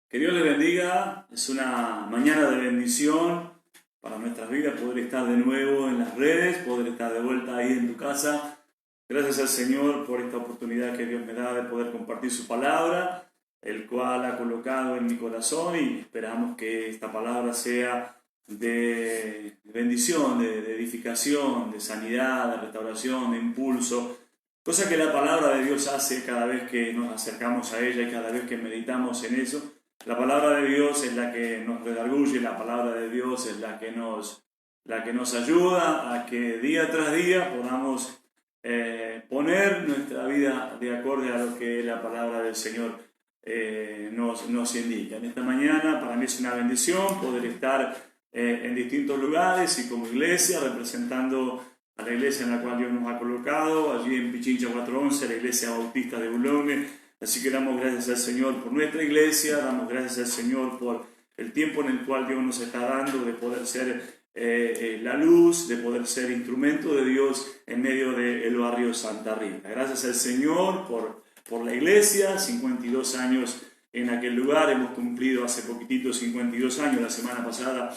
Que Dios les bendiga. Es una mañana de bendición para nuestras vidas poder estar de nuevo en las redes, poder estar de vuelta ahí en tu casa. Gracias al Señor por esta oportunidad que Dios me da de poder compartir su palabra, el cual ha colocado en mi corazón, y esperamos que esta palabra sea de bendición, de edificación, de sanidad, de restauración, de impulso, cosa que la palabra de Dios hace cada vez que nos acercamos a ella y cada vez que meditamos en eso. La palabra de Dios es la que nos redarguye, la palabra de Dios es la que nos ayuda a que día tras día podamos poner nuestra vida de acorde a lo que la palabra del Señor nos indica. En esta mañana para mí es una bendición poder estar en distintos lugares y como iglesia representando a la iglesia en la cual Dios nos ha colocado, allí en Pichincha 411, la iglesia bautista de Boulogne. Así que damos gracias al Señor por nuestra iglesia, damos gracias al Señor por el tiempo en el cual Dios nos está dando de poder ser la luz, de poder ser instrumento de Dios en medio del barrio Santa Rita. Gracias al Señor por la iglesia, 52 años en aquel lugar, hemos cumplido hace poquitito 52 años, la semana pasada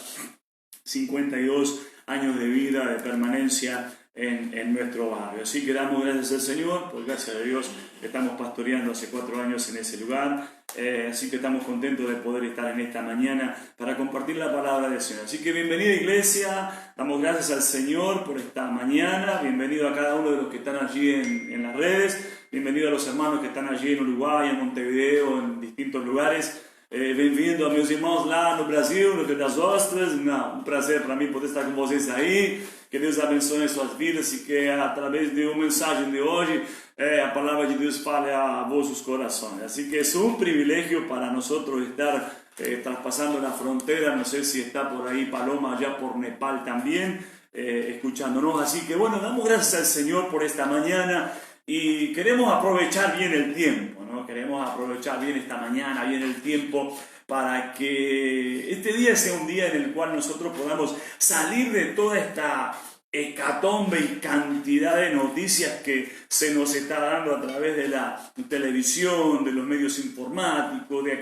52 años de vida, de permanencia en nuestro barrio. Así que damos gracias al Señor, por gracias a Dios estamos pastoreando hace 4 años en ese lugar, así que estamos contentos de poder estar en esta mañana para compartir la palabra del Señor. Así que bienvenida iglesia, damos gracias al Señor por esta mañana, bienvenido a cada uno de los que están allí en las redes, bienvenido a los hermanos que están allí en Uruguay, en Montevideo, en distintos lugares. Bem-vindo a meus irmãos lá no Brasil, no Rio das Ostras. Prazer para mim poder estar com vocês aí. Que Deus abençoe as suas vidas e que através de uma mensagem de hoje a palavra de Deus fale a vossos corações. Así que es un privilegio para nosotros estar traspasando la frontera. No sé si está por ahí Paloma allá por Nepal también escuchándonos. Así que bueno, damos gracias al Señor por esta mañana y queremos aprovechar bien el tiempo, ¿no? Queremos aprovechar bien esta mañana, bien el tiempo, para que este día sea un día en el cual nosotros podamos salir de toda esta hecatombe y cantidad de noticias que se nos está dando a través de la televisión, de los medios informáticos, de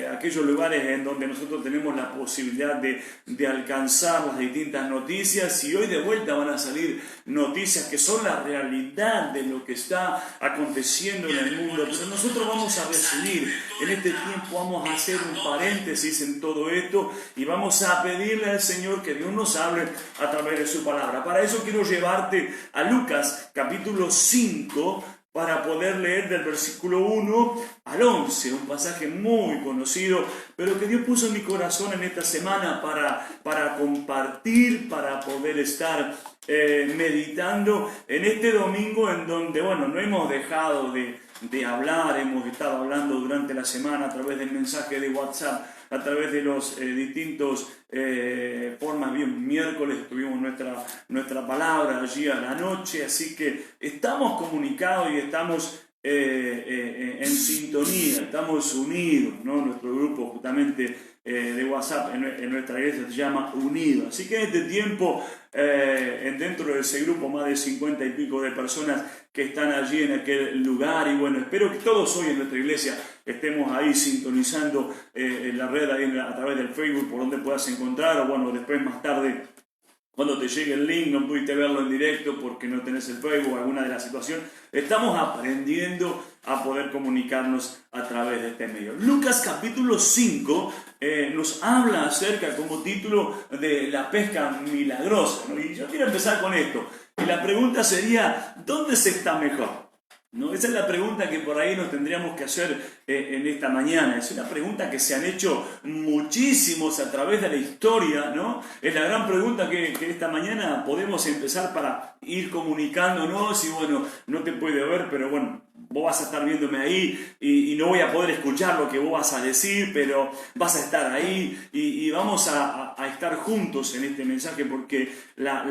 aquellos lugares en donde nosotros tenemos la posibilidad de alcanzar las distintas noticias, y hoy de vuelta van a salir noticias que son la realidad de lo que está aconteciendo en el mundo. Pero nosotros vamos a recibir en este tiempo, vamos a hacer un paréntesis en todo esto y vamos a pedirle al Señor que Dios nos hable a través de su palabra. Para eso quiero llevarte a Lucas capítulo 5 para poder leer del versículo 1 al 11, un pasaje muy conocido, pero que Dios puso en mi corazón en esta semana para compartir, para poder estar meditando en este domingo en donde, bueno, no hemos dejado de hablar, hemos estado hablando durante la semana a través del mensaje de WhatsApp, a través de los distintos formas. Bien, miércoles tuvimos nuestra palabra allí a la noche, así que estamos comunicados y estamos en sintonía, estamos unidos, ¿no? Nuestro grupo justamente de WhatsApp en nuestra iglesia se llama Unido. Así que en este tiempo, dentro de ese grupo, más de 50 y pico de personas que están allí en aquel lugar, y bueno, espero que todos hoy en nuestra iglesia estemos ahí sintonizando en la red, ahí a través del Facebook, por donde puedas encontrar, o bueno, después más tarde, cuando te llegue el link, no pudiste verlo en directo porque no tenés el Facebook o alguna de las situaciones. Estamos aprendiendo a poder comunicarnos a través de este medio. Lucas capítulo 5 nos habla acerca, como título, de la pesca milagrosa, ¿no? Y yo quiero empezar con esto. Y la pregunta sería, ¿dónde se está mejor? ¿No? Esa es la pregunta que por ahí nos tendríamos que hacer en esta mañana. Es una pregunta que se han hecho muchísimos a través de la historia, ¿no? Es la gran pregunta que esta mañana podemos empezar para ir comunicándonos. Y bueno, no te puede ver, pero bueno, vos vas a estar viéndome ahí y no voy a poder escuchar lo que vos vas a decir, pero vas a estar ahí y vamos a estar juntos en este mensaje, porque la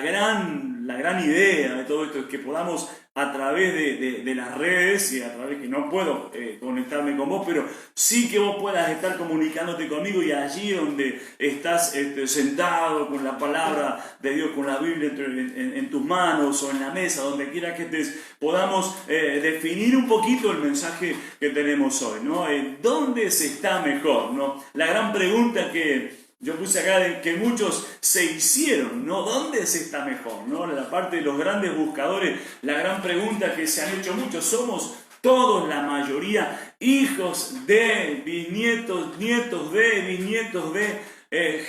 gran idea de todo esto es que podamos a través de las redes y a través que no puedo conectarme con vos, pero sí que vos puedas estar comunicándote conmigo y allí donde estás sentado con la palabra de Dios, con la Biblia en tus manos o en la mesa, donde quiera que estés, podamos definir un poquito el mensaje que tenemos hoy, ¿no? ¿Dónde se está mejor, ¿no? La gran pregunta que yo puse acá de que muchos se hicieron, ¿no? ¿Dónde se está mejor, ¿no? La parte de los grandes buscadores, la gran pregunta que se han hecho muchos, somos todos, la mayoría, hijos de, bisnietos, nietos de, bisnietos de,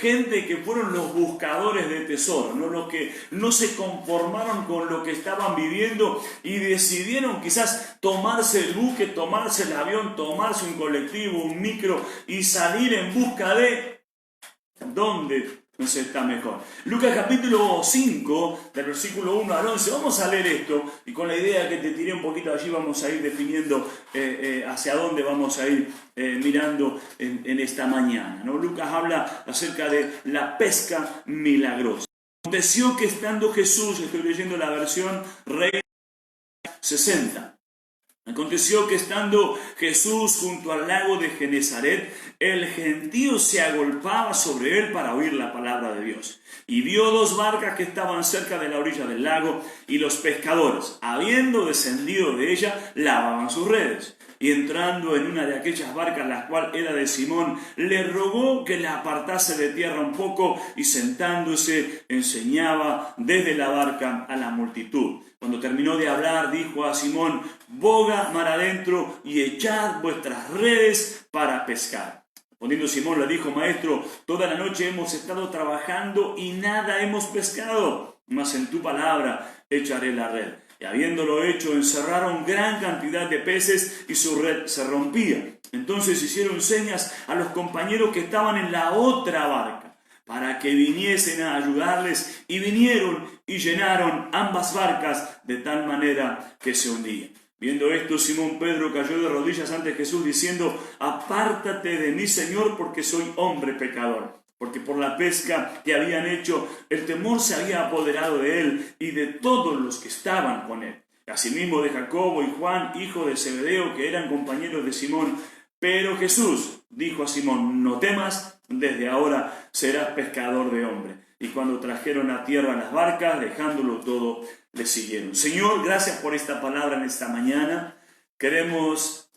gente que fueron los buscadores de tesoro, ¿no? Los que no se conformaron con lo que estaban viviendo y decidieron quizás tomarse el buque, tomarse el avión, tomarse un colectivo, un micro y salir en busca de ¿dónde se está mejor? Lucas capítulo 5, del versículo 1 al 11, vamos a leer esto y con la idea que te tiré un poquito allí vamos a ir definiendo hacia dónde vamos a ir mirando en esta mañana, ¿no? Lucas habla acerca de la pesca milagrosa. Aconteció que estando Jesús, estoy leyendo la versión Reina 60, aconteció que estando Jesús junto al lago de Genezaret, el gentío se agolpaba sobre él para oír la palabra de Dios. Y vio dos barcas que estaban cerca de la orilla del lago, y los pescadores, habiendo descendido de ella, lavaban sus redes. Y entrando en una de aquellas barcas, la cual era de Simón, le rogó que la apartase de tierra un poco, y sentándose enseñaba desde la barca a la multitud. Cuando terminó de hablar, dijo a Simón: boga mar adentro y echad vuestras redes para pescar. Respondiendo Simón le dijo: Maestro, toda la noche hemos estado trabajando y nada hemos pescado, mas en tu palabra echaré la red. Y habiéndolo hecho, encerraron gran cantidad de peces y su red se rompía. Entonces hicieron señas a los compañeros que estaban en la otra barca, para que viniesen a ayudarles, y vinieron y llenaron ambas barcas de tal manera que se hundían. Viendo esto, Simón Pedro cayó de rodillas ante Jesús, diciendo: apártate de mí, Señor, porque soy hombre pecador. Porque por la pesca que habían hecho, el temor se había apoderado de él y de todos los que estaban con él. Asimismo de Jacobo y Juan, hijo de Zebedeo, que eran compañeros de Simón. Pero Jesús dijo a Simón: no temas, desde ahora serás pescador de hombres. Y cuando trajeron a tierra las barcas, dejándolo todo, le siguieron. Señor, gracias por esta palabra en esta mañana. Queremos,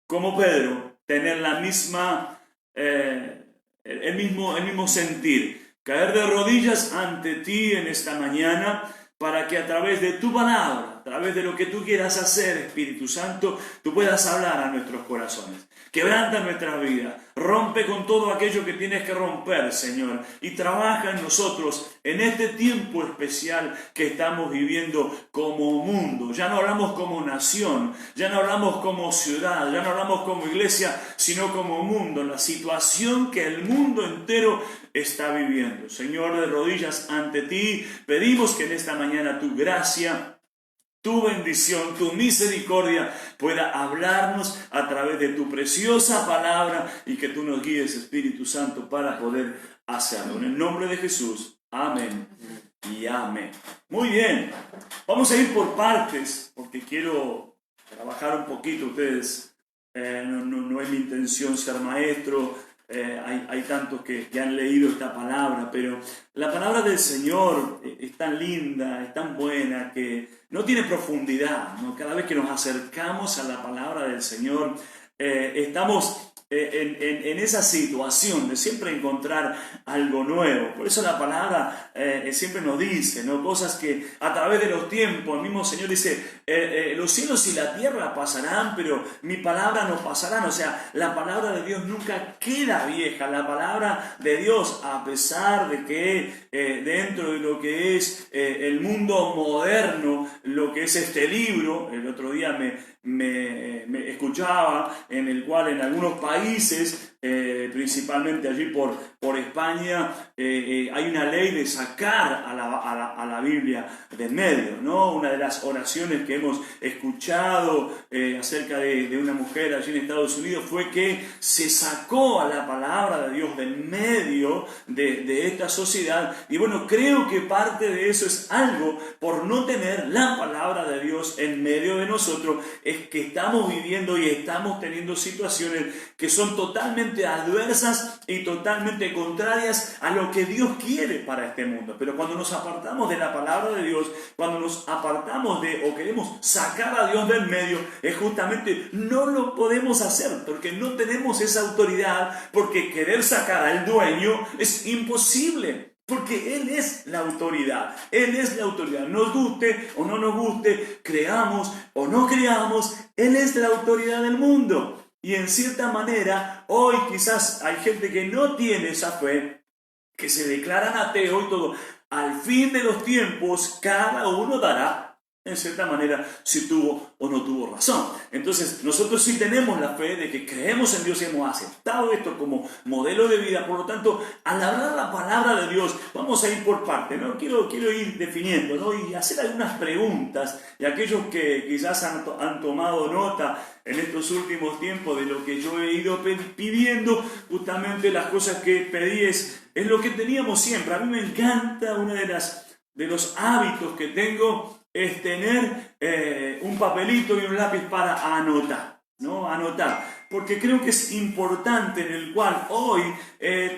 como Pedro, tener la misma, el mismo sentir. Caer de rodillas ante ti en esta mañana, para que a través de tu palabra, a través de lo que tú quieras hacer, Espíritu Santo, tú puedas hablar a nuestros corazones. Quebranta nuestras vidas, rompe con todo aquello que tienes que romper, Señor, y trabaja en nosotros en este tiempo especial que estamos viviendo como mundo. Ya no hablamos como nación, ya no hablamos como ciudad, ya no hablamos como iglesia, sino como mundo, la situación que el mundo entero está viviendo. Señor, de rodillas ante ti, pedimos que en esta mañana tu gracia, tu bendición, tu misericordia pueda hablarnos a través de tu preciosa palabra y que tú nos guíes, Espíritu Santo, para poder hacerlo. En el nombre de Jesús, amén y amén. Muy bien, vamos a ir por partes porque quiero trabajar un poquito. Ustedes, no es mi intención ser maestro. Hay tantos que han leído esta palabra, pero la palabra del Señor es tan linda, es tan buena, que no tiene profundidad, ¿no? Cada vez que nos acercamos a la palabra del Señor, estamos en esa situación de siempre encontrar algo nuevo. Por eso la palabra siempre nos dice, ¿no? Cosas que a través de los tiempos, el mismo Señor dice, los cielos y la tierra pasarán, pero mi palabra no pasará. O sea, la palabra de Dios nunca queda vieja. La palabra de Dios, a pesar de que dentro de lo que es el mundo moderno, lo que es este libro, el otro día me escuchaba, en el cual en algunos países, principalmente allí por España, hay una ley de sacar a la Biblia de en medio, ¿no? Una de las oraciones que que hemos escuchado acerca de una mujer allí en Estados Unidos fue que se sacó a la palabra de Dios del medio de esta sociedad. Y bueno, creo que parte de eso es algo por no tener la palabra de Dios en medio de nosotros, es que estamos viviendo y estamos teniendo situaciones que son totalmente adversas y totalmente contrarias a lo que Dios quiere para este mundo. Pero cuando nos apartamos de la palabra de Dios, cuando nos apartamos o queremos sacar a Dios del medio, es justamente no lo podemos hacer porque no tenemos esa autoridad, porque querer sacar al dueño es imposible. Porque Él es la autoridad, Él es la autoridad, nos guste o no nos guste, creamos o no creamos, Él es la autoridad del mundo. Y en cierta manera, hoy quizás hay gente que no tiene esa fe, que se declaran ateos y todo. Al fin de los tiempos, cada uno dará, en cierta manera, si tuvo o no tuvo razón. Entonces, nosotros sí tenemos la fe de que creemos en Dios y hemos aceptado esto como modelo de vida. Por lo tanto, al hablar la palabra de Dios, vamos a ir por partes, ¿no? Quiero ir definiendo, ¿no? Y hacer algunas preguntas. Y aquellos que quizás han tomado nota en estos últimos tiempos de lo que yo he ido pidiendo, justamente las cosas que pedí es lo que teníamos siempre. A mí me encanta, uno de los hábitos que tengo es tener un papelito y un lápiz para anotar, ¿no? Anotar, porque creo que es importante, en el cual hoy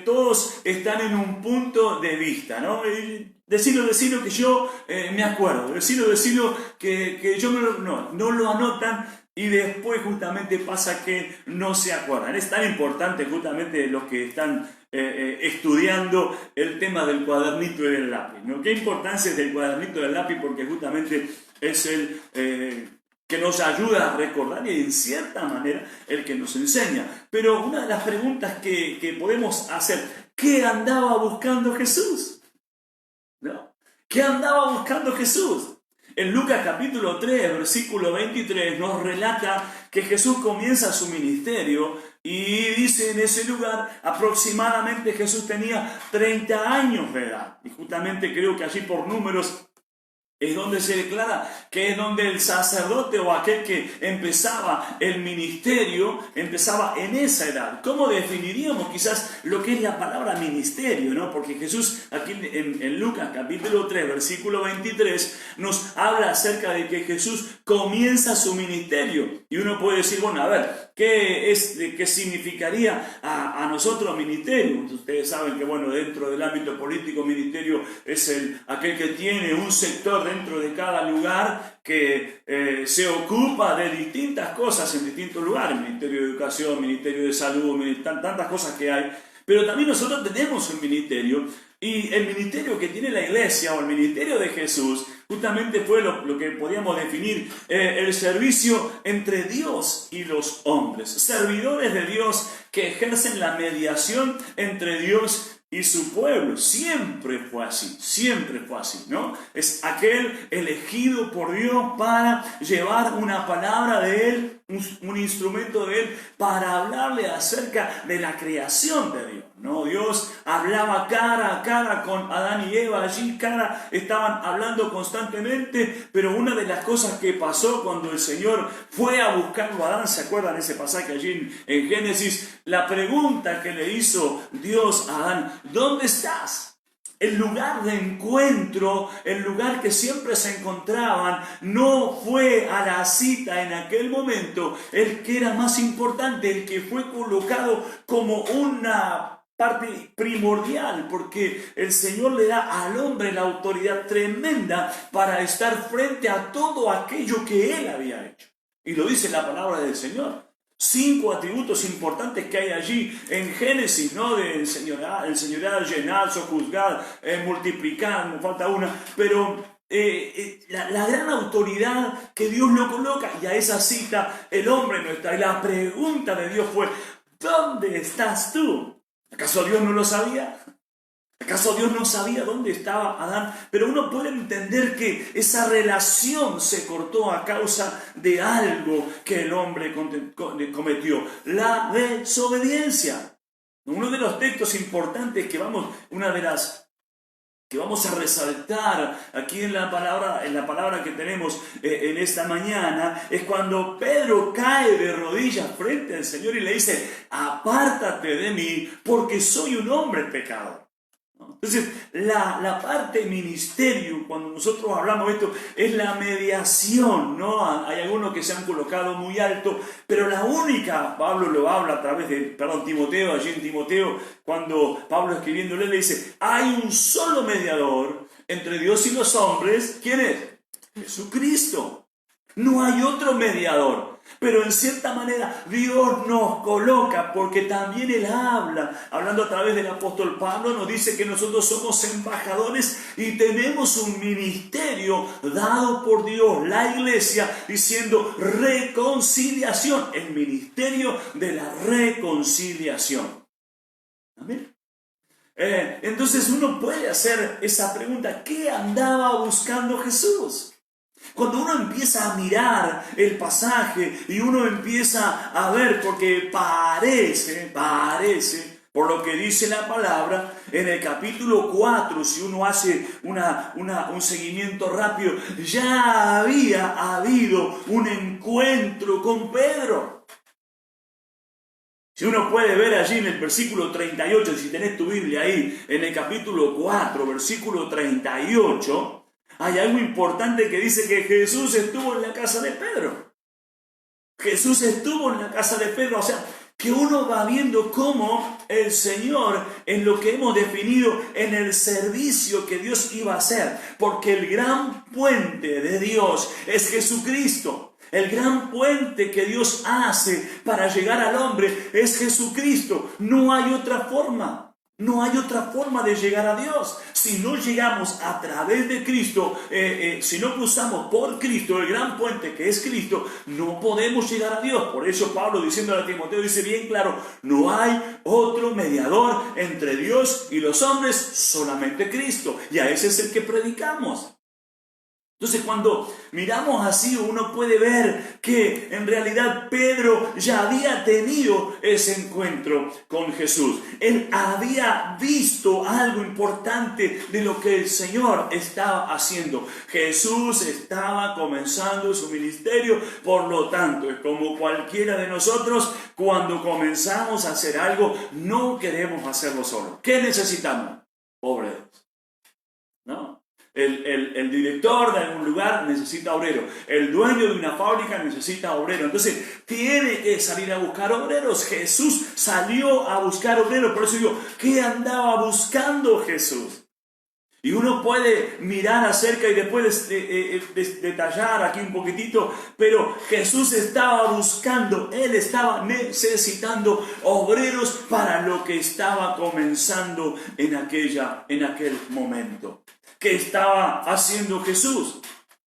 todos están en un punto de vista, ¿no? Decirlo que yo me acuerdo, decirlo que yo no lo anotan y después justamente pasa que no se acuerdan. Es tan importante justamente los que están estudiando el tema del cuadernito y del lápiz, ¿no? ¿Qué importancia es del cuadernito y del lápiz? Porque justamente es el que nos ayuda a recordar y en cierta manera el que nos enseña. Pero una de las preguntas que podemos hacer, ¿qué andaba buscando Jesús? ¿No? ¿Qué andaba buscando Jesús? En Lucas capítulo 3, versículo 23, nos relata que Jesús comienza su ministerio y dice en ese lugar, aproximadamente Jesús tenía 30 años de edad. Y justamente creo que allí por números es donde se declara que es donde el sacerdote o aquel que empezaba el ministerio, empezaba en esa edad. ¿Cómo definiríamos quizás lo que es la palabra ministerio, ¿no? Porque Jesús aquí en Lucas capítulo 3, versículo 23, nos habla acerca de que Jesús comienza su ministerio. Y uno puede decir, bueno, a ver, ¿qué significaría a nosotros ministerio? Ustedes saben que, bueno, dentro del ámbito político, ministerio es aquel que tiene un sector dentro de cada lugar que se ocupa de distintas cosas en distintos lugares, Ministerio de Educación, Ministerio de Salud, tantas cosas que hay, pero también nosotros tenemos un ministerio, y el ministerio que tiene la iglesia o el ministerio de Jesús justamente fue lo que podíamos definir el servicio entre Dios y los hombres, servidores de Dios que ejercen la mediación entre Dios y su pueblo. Siempre fue así, ¿no? Es aquel elegido por Dios para llevar una palabra de Él, un instrumento de Él, para hablarle acerca de la creación de Dios, ¿no? Dios hablaba cara a cara con Adán y Eva, allí estaban hablando constantemente, pero una de las cosas que pasó cuando el Señor fue a buscarlo a Adán, ¿se acuerdan ese pasaje allí en Génesis? La pregunta que le hizo Dios a Adán, ¿dónde estás? El lugar de encuentro, el lugar que siempre se encontraban, no fue a la cita en aquel momento el que era más importante, el que fue colocado como una parte primordial, porque el Señor le da al hombre la autoridad tremenda para estar frente a todo aquello que Él había hecho. Y lo dice la palabra del Señor. 5 atributos importantes que hay allí en Génesis, ¿no? De enseñorear, llenar, sojuzgar, multiplicar, me falta una, pero la gran autoridad que Dios lo coloca, y a esa cita el hombre no está. Y la pregunta de Dios fue, ¿dónde estás tú? ¿Acaso Dios no lo sabía? ¿Acaso Dios no sabía dónde estaba Adán? Pero uno puede entender que esa relación se cortó a causa de algo que el hombre cometió, la desobediencia. Uno de los textos importantes que una de las que vamos a resaltar aquí en la palabra que tenemos en esta mañana, es cuando Pedro cae de rodillas frente al Señor y le dice: apártate de mí, porque soy un hombre pecador. Entonces, la parte ministerio, cuando nosotros hablamos de esto, es la mediación, ¿no? Hay algunos que se han colocado muy alto, pero la única, Pablo lo habla a través de, Timoteo, allí en Timoteo, cuando Pablo escribiéndole le dice: hay un solo mediador entre Dios y los hombres. ¿Quién es? Jesucristo. No hay otro mediador. Pero en cierta manera Dios nos coloca, porque también Él hablando a través del apóstol Pablo, nos dice que nosotros somos embajadores y tenemos un ministerio dado por Dios, la iglesia, diciendo reconciliación, el ministerio de la reconciliación. Amén. Entonces uno puede hacer esa pregunta: ¿qué andaba buscando Jesús? Cuando uno empieza a mirar el pasaje y uno empieza a ver, porque parece, por lo que dice la palabra, en el capítulo 4, si uno hace un seguimiento rápido, ya había habido un encuentro con Pedro. Si uno puede ver allí en el versículo 38, si tenés tu Biblia ahí, en el capítulo 4, versículo 38, hay algo importante que dice que Jesús estuvo en la casa de Pedro. Jesús estuvo en la casa de Pedro. O sea, que uno va viendo cómo el Señor, en lo que hemos definido, en el servicio que Dios iba a hacer. Porque el gran puente de Dios es Jesucristo. El gran puente que Dios hace para llegar al hombre es Jesucristo. No hay otra forma. No hay otra forma de llegar a Dios. Si no llegamos a través de Cristo, si no cruzamos por Cristo, el gran puente que es Cristo, no podemos llegar a Dios. Por eso Pablo, diciéndole a Timoteo, dice bien claro: no hay otro mediador entre Dios y los hombres, solamente Cristo. Y a ese es el que predicamos. Entonces, cuando miramos así, uno puede ver que en realidad Pedro ya había tenido ese encuentro con Jesús. Él había visto algo importante de lo que el Señor estaba haciendo. Jesús estaba comenzando su ministerio, por lo tanto, es como cualquiera de nosotros, cuando comenzamos a hacer algo, no queremos hacerlo solo. ¿Qué necesitamos? Obreros, ¿no? El director de algún lugar necesita obrero. El dueño de una fábrica necesita obrero. Entonces tiene que salir a buscar obreros. Jesús salió a buscar obreros. Por eso digo, ¿qué andaba buscando Jesús? Y uno puede mirar acerca y después detallar aquí un poquitito, pero Jesús estaba buscando, Él estaba necesitando obreros para lo que estaba comenzando en aquel momento. ¿Qué estaba haciendo Jesús?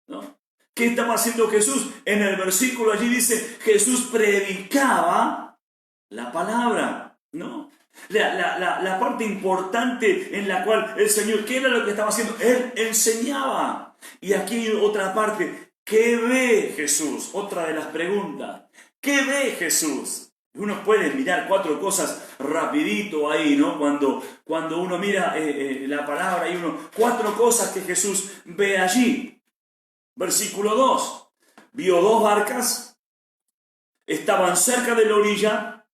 ¿No? ¿Qué estaba haciendo Jesús? En el versículo allí dice: Jesús predicaba la palabra, ¿no? La parte importante en la cual el Señor, ¿qué era lo que estaba haciendo? Él enseñaba. Y aquí hay otra parte: ¿qué ve Jesús? Otra de las preguntas: ¿qué ve Jesús? Uno puede mirar 4 cosas rapidito ahí, ¿no? Cuando uno mira la palabra, hay 4 cosas que Jesús ve allí. Versículo 2. Vio 2 barcas, estaban cerca de la orilla,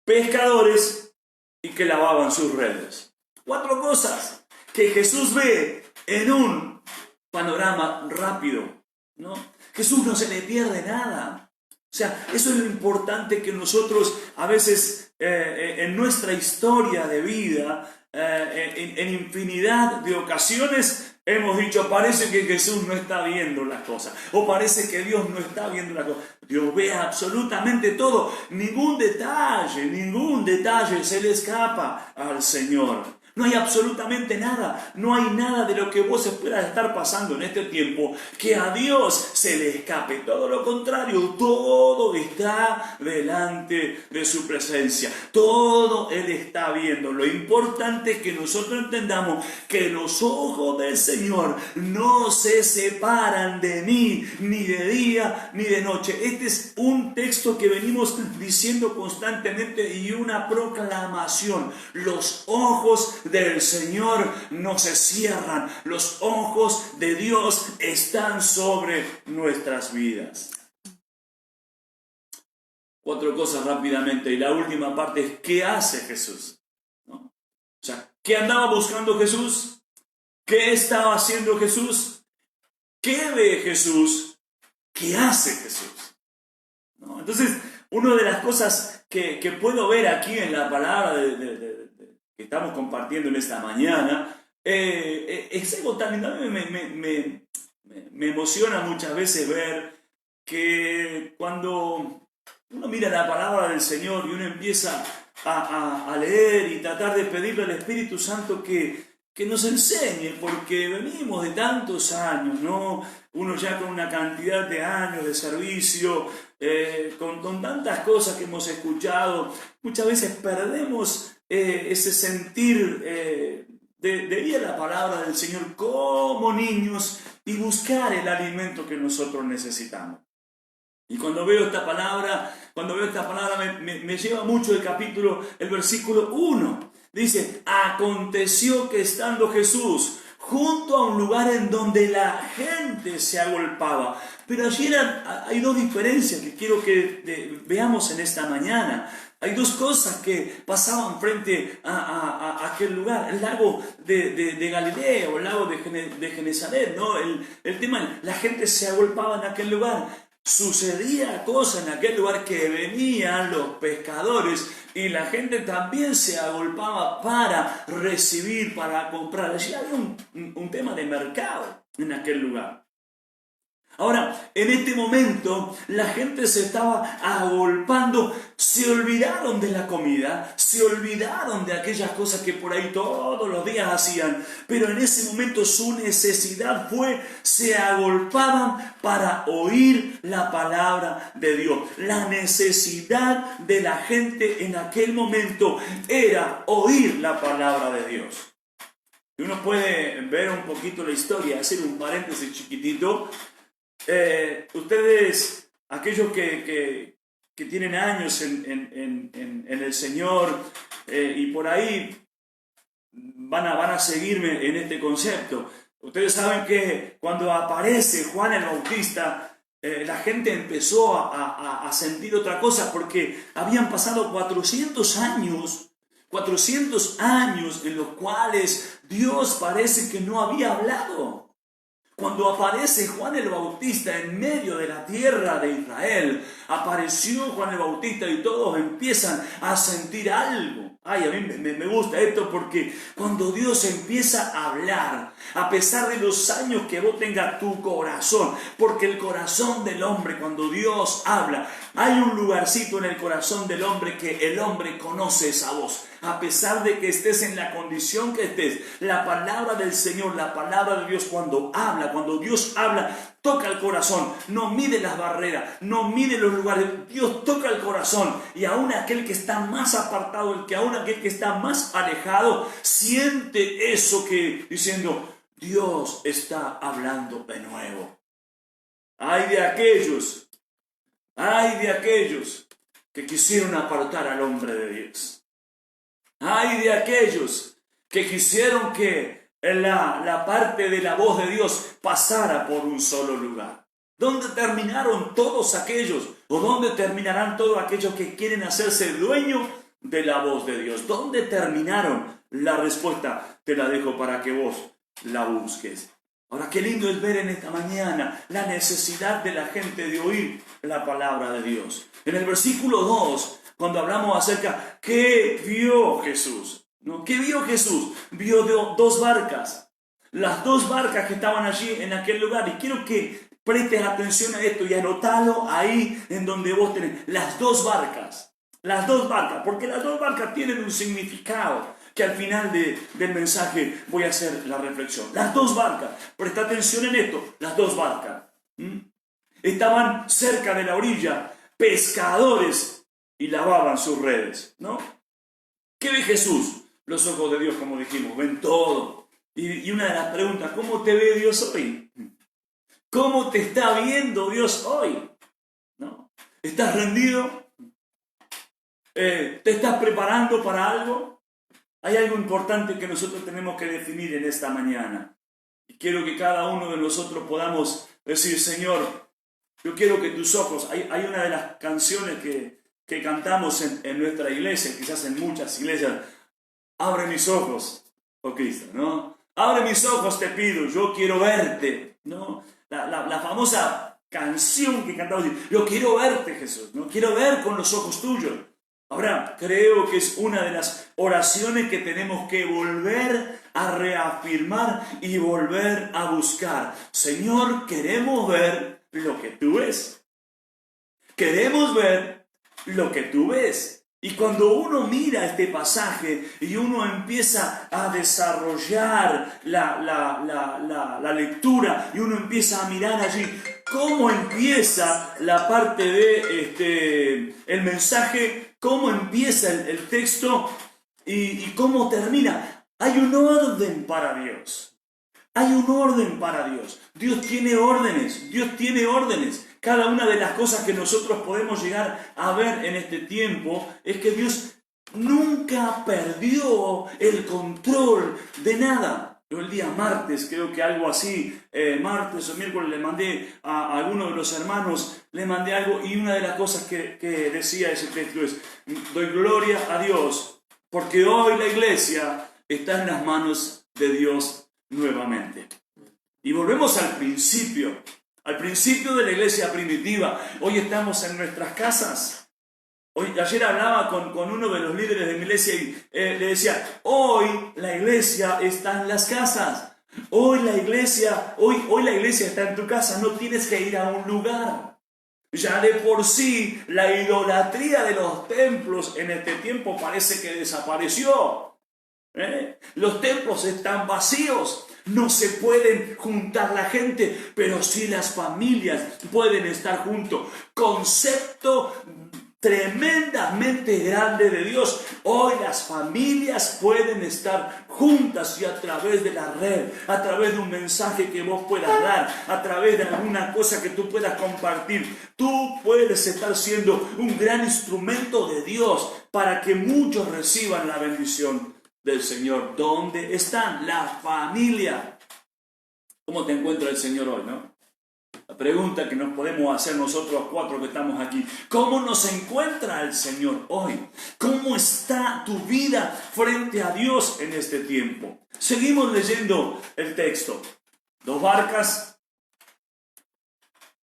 pescadores, y que lavaban sus redes. 4 cosas que Jesús ve en un panorama rápido, ¿no? Jesús no se le pierde nada. O sea, eso es lo importante, que nosotros a veces en nuestra historia de vida, en infinidad de ocasiones, hemos dicho: parece que Jesús no está viendo las cosas, o parece que Dios no está viendo las cosas. Dios ve absolutamente todo. Ningún detalle se le escapa al Señor. No hay absolutamente nada. No hay nada de lo que vos esperas estar pasando en este tiempo que a Dios se le escape. Todo lo contrario, todo está delante de su presencia. Todo Él está viendo. Lo importante es que nosotros entendamos que los ojos del Señor no se separan de mí, ni de día ni de noche. Este es un texto que venimos diciendo constantemente y una proclamación. Los ojos del Señor no se cierran. Los ojos de Dios están sobre nuestras vidas. 4 cosas rápidamente. Y la última parte es, ¿qué hace Jesús? ¿No? O sea, ¿qué andaba buscando Jesús? ¿Qué estaba haciendo Jesús? ¿Qué ve Jesús? ¿Qué hace Jesús? ¿No? Entonces, una de las cosas que puedo ver aquí en la palabra que estamos compartiendo en esta mañana, es algo tan lindo. A mí me emociona muchas veces ver que cuando uno mira la palabra del Señor y uno empieza a leer y tratar de pedirle al Espíritu Santo que nos enseñe, porque venimos de tantos años, ¿no? Uno ya con una cantidad de años de servicio, con tantas cosas que hemos escuchado, muchas veces perdemos ese sentir de ir a la palabra del Señor como niños y buscar el alimento que nosotros necesitamos. Y cuando veo esta palabra me lleva mucho el versículo 1. Dice, aconteció que estando Jesús junto a un lugar en donde la gente se agolpaba. Pero allí hay 2 diferencias que quiero que veamos en esta mañana. Hay 2 cosas que pasaban frente a aquel lugar, el lago de Galilea o el lago de Genesaret, ¿no? El tema, la gente se agolpaba en aquel lugar. Sucedía cosa en aquel lugar que venían los pescadores y la gente también se agolpaba para recibir, para comprar. Allí había un tema de mercado en aquel lugar. Ahora, en este momento, la gente se estaba agolpando, se olvidaron de la comida, se olvidaron de aquellas cosas que por ahí todos los días hacían, pero en ese momento su necesidad se agolpaban para oír la palabra de Dios. La necesidad de la gente en aquel momento era oír la palabra de Dios. Y uno puede ver un poquito la historia, hacer un paréntesis chiquitito. Ustedes, aquellos que tienen años en el Señor y por ahí van a seguirme en este concepto. Ustedes saben que cuando aparece Juan el Bautista, la gente empezó a sentir otra cosa porque habían pasado 400 años en los cuales Dios parece que no había hablado. Cuando aparece Juan el Bautista en medio de la tierra de Israel, apareció Juan el Bautista y todos empiezan a sentir algo. Ay, a mí me gusta esto porque cuando Dios empieza a hablar, a pesar de los años que vos tengas tu corazón, porque el corazón del hombre, cuando Dios habla, hay un lugarcito en el corazón del hombre que el hombre conoce esa voz. A pesar de que estés en la condición que estés, la palabra del Señor, la palabra de Dios, cuando Dios habla, toca el corazón, no mide las barreras, no mide los lugares. Dios toca el corazón y aún aquel que está más apartado, aún aquel que está más alejado, siente eso que diciendo, Dios está hablando de nuevo. Ay de aquellos que quisieron apartar al hombre de Dios. Ay de aquellos que quisieron que la parte de la voz de Dios pasara por un solo lugar. ¿Dónde terminaron todos aquellos? ¿O dónde terminarán todos aquellos que quieren hacerse dueños de la voz de Dios? ¿Dónde terminaron? La respuesta te la dejo para que vos la busques. Ahora, qué lindo es ver en esta mañana la necesidad de la gente de oír la palabra de Dios. En el versículo 2, cuando hablamos acerca ¿qué vio Jesús? ¿No? ¿Qué vio Jesús? Vio 2 barcas. Las 2 barcas que estaban allí en aquel lugar. Y quiero que prestes atención a esto y anotalo ahí en donde vos tenés. Las 2 barcas. Las 2 barcas. Porque las 2 barcas tienen un significado que al final del mensaje voy a hacer la reflexión. Las 2 barcas. Presta atención en esto. Las 2 barcas. Estaban cerca de la orilla. Pescadores. Y lavaban sus redes, ¿no? ¿Qué ve Jesús? Los ojos de Dios, como dijimos, ven todo. Y una de las preguntas, ¿cómo te ve Dios hoy? ¿Cómo te está viendo Dios hoy? ¿No? ¿Estás rendido? ¿Te estás preparando para algo? hay algo importante que nosotros tenemos que definir en esta mañana. Y quiero que cada uno de nosotros podamos decir, Señor, yo quiero que tus ojos, hay una de las canciones que cantamos en nuestra iglesia, quizás en muchas iglesias, abre mis ojos, oh Cristo, ¿no? Abre mis ojos, te pido, yo quiero verte, ¿no? La famosa canción que cantamos, yo quiero verte, Jesús, ¿no? Quiero ver con los ojos tuyos. Ahora, creo que es una de las oraciones que tenemos que volver a reafirmar y volver a buscar. Señor, queremos ver lo que tú ves. Queremos ver lo que tú ves. Y cuando uno mira este pasaje y uno empieza a desarrollar la lectura y uno empieza a mirar allí cómo empieza la parte de el mensaje, cómo empieza el texto y cómo termina. Hay un orden para Dios. Hay un orden para Dios. Dios tiene órdenes. Dios tiene órdenes. Cada una de las cosas que nosotros podemos llegar a ver en este tiempo es que Dios nunca perdió el control de nada. Yo el día martes, creo que algo así, martes o miércoles, le mandé a alguno de los hermanos, le mandé algo y una de las cosas que decía ese texto es: doy gloria a Dios porque hoy la iglesia está en las manos de Dios nuevamente. Y volvemos al principio de la iglesia primitiva. Hoy estamos en nuestras casas. Ayer hablaba con uno de los líderes de mi iglesia y le decía, hoy la iglesia está en las casas. Hoy la iglesia está en tu casa, no tienes que ir a un lugar. Ya de por sí la idolatría de los templos en este tiempo parece que desapareció. Los templos están vacíos. No se pueden juntar la gente, pero sí las familias pueden estar juntos. Concepto tremendamente grande de Dios. Hoy las familias pueden estar juntas y a través de la red, a través de un mensaje que vos puedas dar, a través de alguna cosa que tú puedas compartir, tú puedes estar siendo un gran instrumento de Dios para que muchos reciban la bendición del Señor. ¿Dónde están? La familia. ¿Cómo te encuentra el Señor hoy, no? La pregunta que nos podemos hacer nosotros cuatro que estamos aquí: ¿cómo nos encuentra el Señor hoy? ¿Cómo está tu vida frente a Dios en este tiempo? Seguimos leyendo el texto. 2 barcas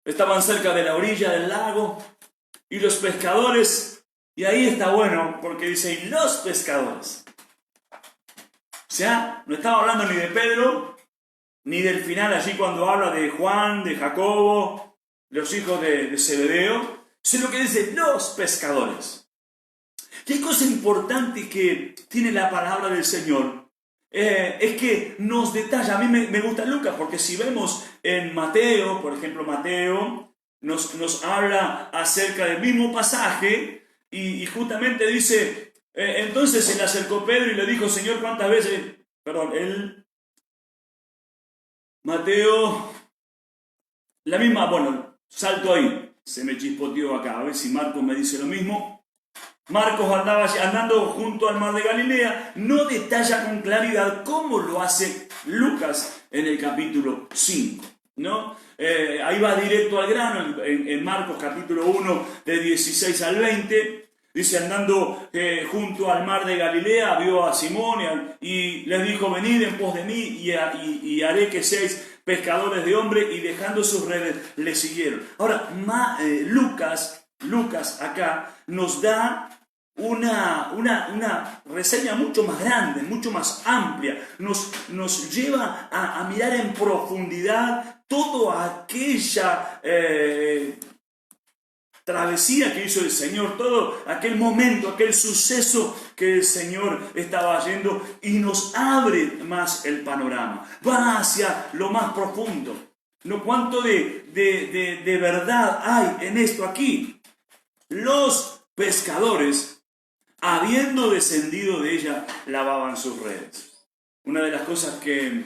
estaban cerca de la orilla del lago y los pescadores, y ahí está bueno porque dice, y los pescadores. O sea, no estaba hablando ni de Pedro, ni del final allí cuando habla de Juan, de Jacobo, los hijos de Zebedeo, sino que dice los pescadores. Y hay cosa importante que tiene la palabra del Señor, es que nos detalla. A mí me gusta Lucas, porque si vemos en Mateo, por ejemplo, Mateo nos habla acerca del mismo pasaje y justamente dice, entonces se le acercó Pedro y le dijo, Señor, ¿cuántas veces? Mateo, la misma, bueno, salto ahí, se me chispoteó acá, a ver si Marcos me dice lo mismo. Marcos andaba andando junto al mar de Galilea, no detalla con claridad cómo lo hace Lucas en el capítulo 5, ¿no? Ahí va directo al grano, en Marcos capítulo 1, de 16 al 20, dice, andando junto al mar de Galilea, vio a Simón y les dijo, venid en pos de mí y haré que seáis pescadores de hombres, y dejando sus redes le siguieron. Ahora, Lucas acá nos da una reseña mucho más grande, mucho más amplia, nos lleva a mirar en profundidad toda aquella travesía que hizo el Señor, todo aquel momento, aquel suceso que el Señor estaba yendo, y nos abre más el panorama, va hacia lo más profundo. ¿No? ¿Cuánto de verdad hay en esto aquí? Los pescadores, habiendo descendido de ella, lavaban sus redes. Una de las cosas que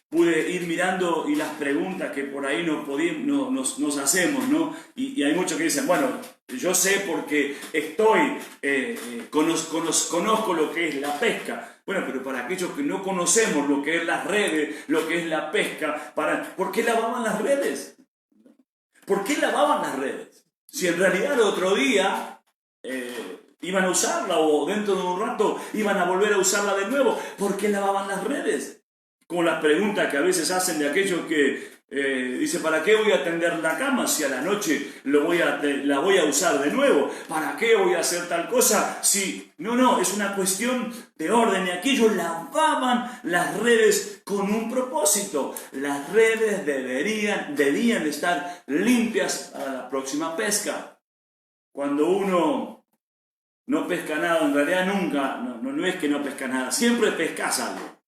pude ir mirando y las preguntas que por ahí nos hacemos, ¿no? Y hay muchos que dicen, bueno, Yo sé porque conozco lo que es la pesca. Bueno, pero para aquellos que no conocemos lo que es las redes, lo que es la pesca, ¿por qué lavaban las redes? ¿Por qué lavaban las redes? Si en realidad el otro día iban a usarla o dentro de un rato iban a volver a usarla de nuevo, ¿por qué lavaban las redes? Como las preguntas que a veces hacen de aquellos que dice, ¿para qué voy a tender la cama si a la noche la voy a usar de nuevo? ¿Para qué voy a hacer tal cosa si... No, es una cuestión de orden. Y aquellos lavaban las redes con un propósito. Las redes debían estar limpias para la próxima pesca. Cuando uno no pesca nada, en realidad nunca, no es que no pesca nada, siempre pescas algo.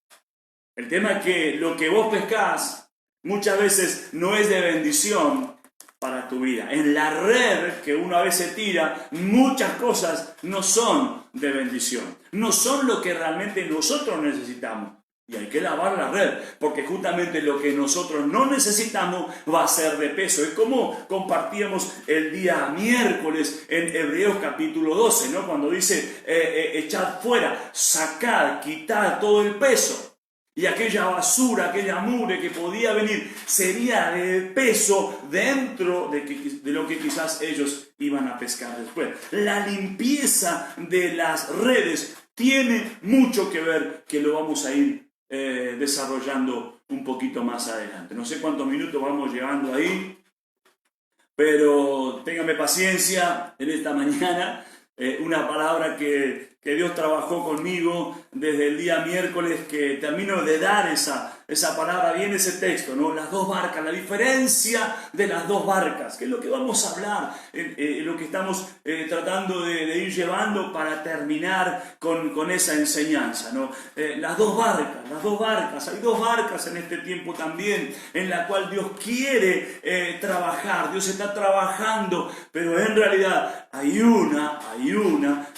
El tema es que lo que vos pescás muchas veces no es de bendición para tu vida. En la red que uno a veces tira, muchas cosas no son de bendición. No son lo que realmente nosotros necesitamos. Y hay que lavar la red, porque justamente lo que nosotros no necesitamos va a ser de peso. Es como compartíamos el día miércoles en Hebreos capítulo 12, ¿no? Cuando dice, echad fuera, sacad, quitad todo el peso. Y aquella basura, aquella mugre que podía venir, sería de peso dentro de lo que quizás ellos iban a pescar después. La limpieza de las redes tiene mucho que ver, que lo vamos a ir desarrollando un poquito más adelante. No sé cuántos minutos vamos llegando ahí, pero téngame paciencia en esta mañana. Una palabra que Dios trabajó conmigo desde el día miércoles, que termino de dar esa palabra, viene ese texto, ¿no? Las dos barcas, la diferencia de las dos barcas, que es lo que vamos a hablar, lo que estamos tratando de ir llevando para terminar con esa enseñanza, ¿no? Las dos barcas, hay dos barcas en este tiempo también, en la cual Dios quiere trabajar, Dios está trabajando, pero en realidad hay una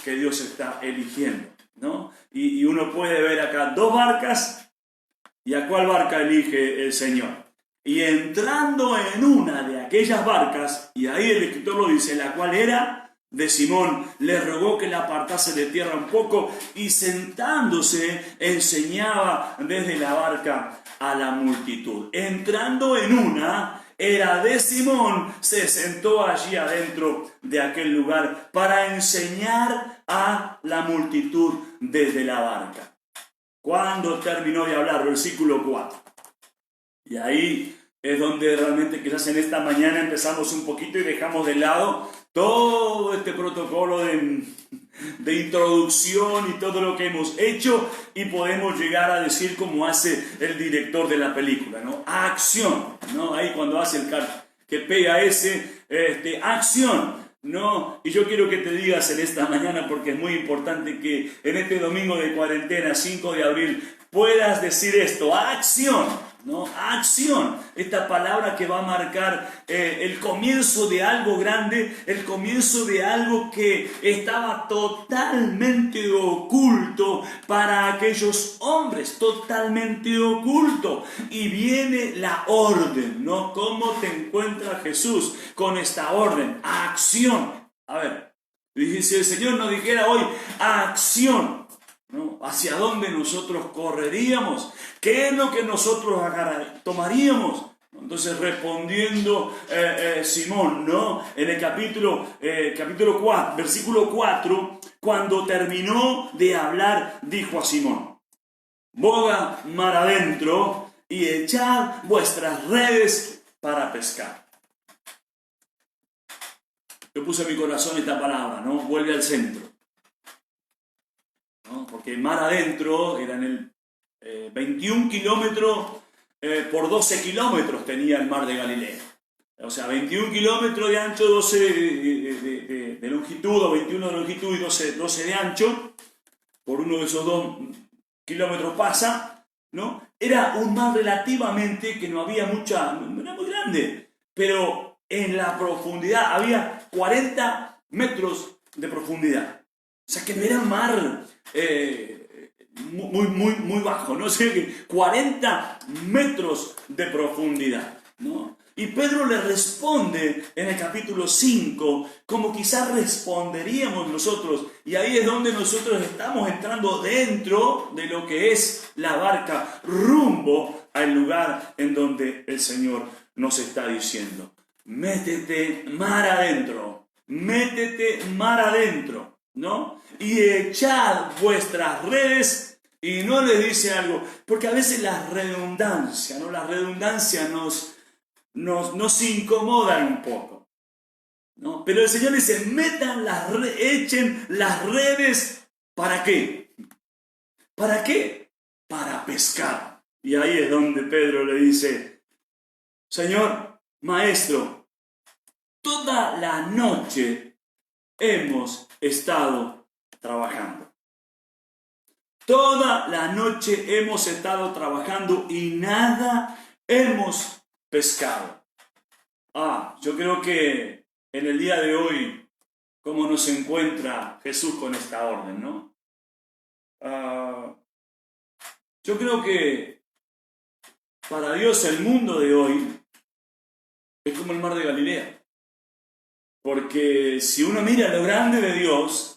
que Dios está eligiendo, ¿no? Y uno puede ver acá dos barcas. ¿Y a cuál barca elige el Señor? Y entrando en una de aquellas barcas, y ahí el escritor lo dice, la cual era de Simón, le rogó que la apartase de tierra un poco, y sentándose enseñaba desde la barca a la multitud. Entrando en una, era de Simón, se sentó allí adentro de aquel lugar para enseñar a la multitud desde la barca. Cuando terminó de hablar, versículo 4. Y ahí es donde realmente quizás en esta mañana empezamos un poquito y dejamos de lado todo este protocolo de introducción y todo lo que hemos hecho, y podemos llegar a decir como hace el director de la película, ¿no? Acción, ¿no? Ahí cuando hace el que pega acción. No, y yo quiero que te digas en esta mañana, porque es muy importante que en este domingo de cuarentena, 5 de abril, puedas decir esto, acción, ¿no? Acción, esta palabra que va a marcar el comienzo de algo grande, el comienzo de algo que estaba totalmente oculto para aquellos hombres, totalmente oculto. Y viene la orden, ¿no? ¿Cómo te encuentra Jesús con esta orden? Acción. A ver, si el Señor nos dijera hoy, acción, ¿no? ¿Hacia dónde nosotros correríamos? ¿Qué es lo que nosotros tomaríamos? Entonces, respondiendo Simón, ¿no? En el capítulo 4, versículo 4, cuando terminó de hablar, dijo a Simón, boga mar adentro y echad vuestras redes para pescar. Yo puse en mi corazón esta palabra, ¿no? Vuelve al centro, ¿no? Porque mar adentro era en el 21 kilómetros por 12 kilómetros tenía el mar de Galilea. O sea, 21 kilómetros de ancho, 12 de longitud, o 21 de longitud y 12 de ancho. Por uno de esos 2 kilómetros pasa, ¿no? Era un mar relativamente que no había no era muy grande, pero en la profundidad había 40 metros de profundidad. O sea, que no era mar muy bajo, ¿no? O sea, que 40 metros de profundidad, ¿no? Y Pedro le responde en el capítulo 5, como quizás responderíamos nosotros. Y ahí es donde nosotros estamos entrando dentro de lo que es la barca, rumbo al lugar en donde el Señor nos está diciendo: métete mar adentro, ¿no? Y echad vuestras redes. Y no les dice algo, porque a veces la redundancia, ¿no? La redundancia nos incomodan un poco, ¿no? Pero el Señor dice: echen las redes. ¿Para qué? ¿Para qué? Para pescar. Y ahí es donde Pedro le dice: Señor, Maestro, toda la noche hemos estado trabajando. Toda la noche hemos estado trabajando y nada hemos pescado. Yo creo que en el día de hoy, ¿cómo nos encuentra Jesús con esta orden, no? Yo creo que para Dios el mundo de hoy es como el mar de Galilea. Porque si uno mira lo grande de Dios,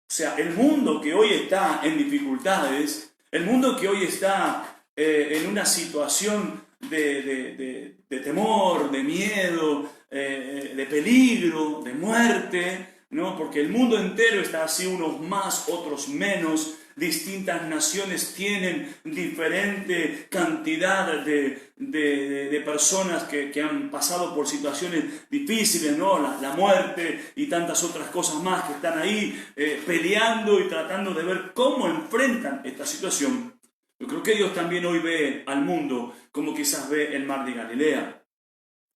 o sea, el mundo que hoy está en dificultades, el mundo que hoy está en una situación de temor, de miedo, de peligro, de muerte, ¿no? Porque el mundo entero está así, unos más, otros menos. Distintas naciones tienen diferente cantidad de personas que han pasado por situaciones difíciles, ¿no? La muerte y tantas otras cosas más que están ahí peleando y tratando de ver cómo enfrentan esta situación. Yo creo que Dios también hoy ve al mundo como quizás ve el mar de Galilea.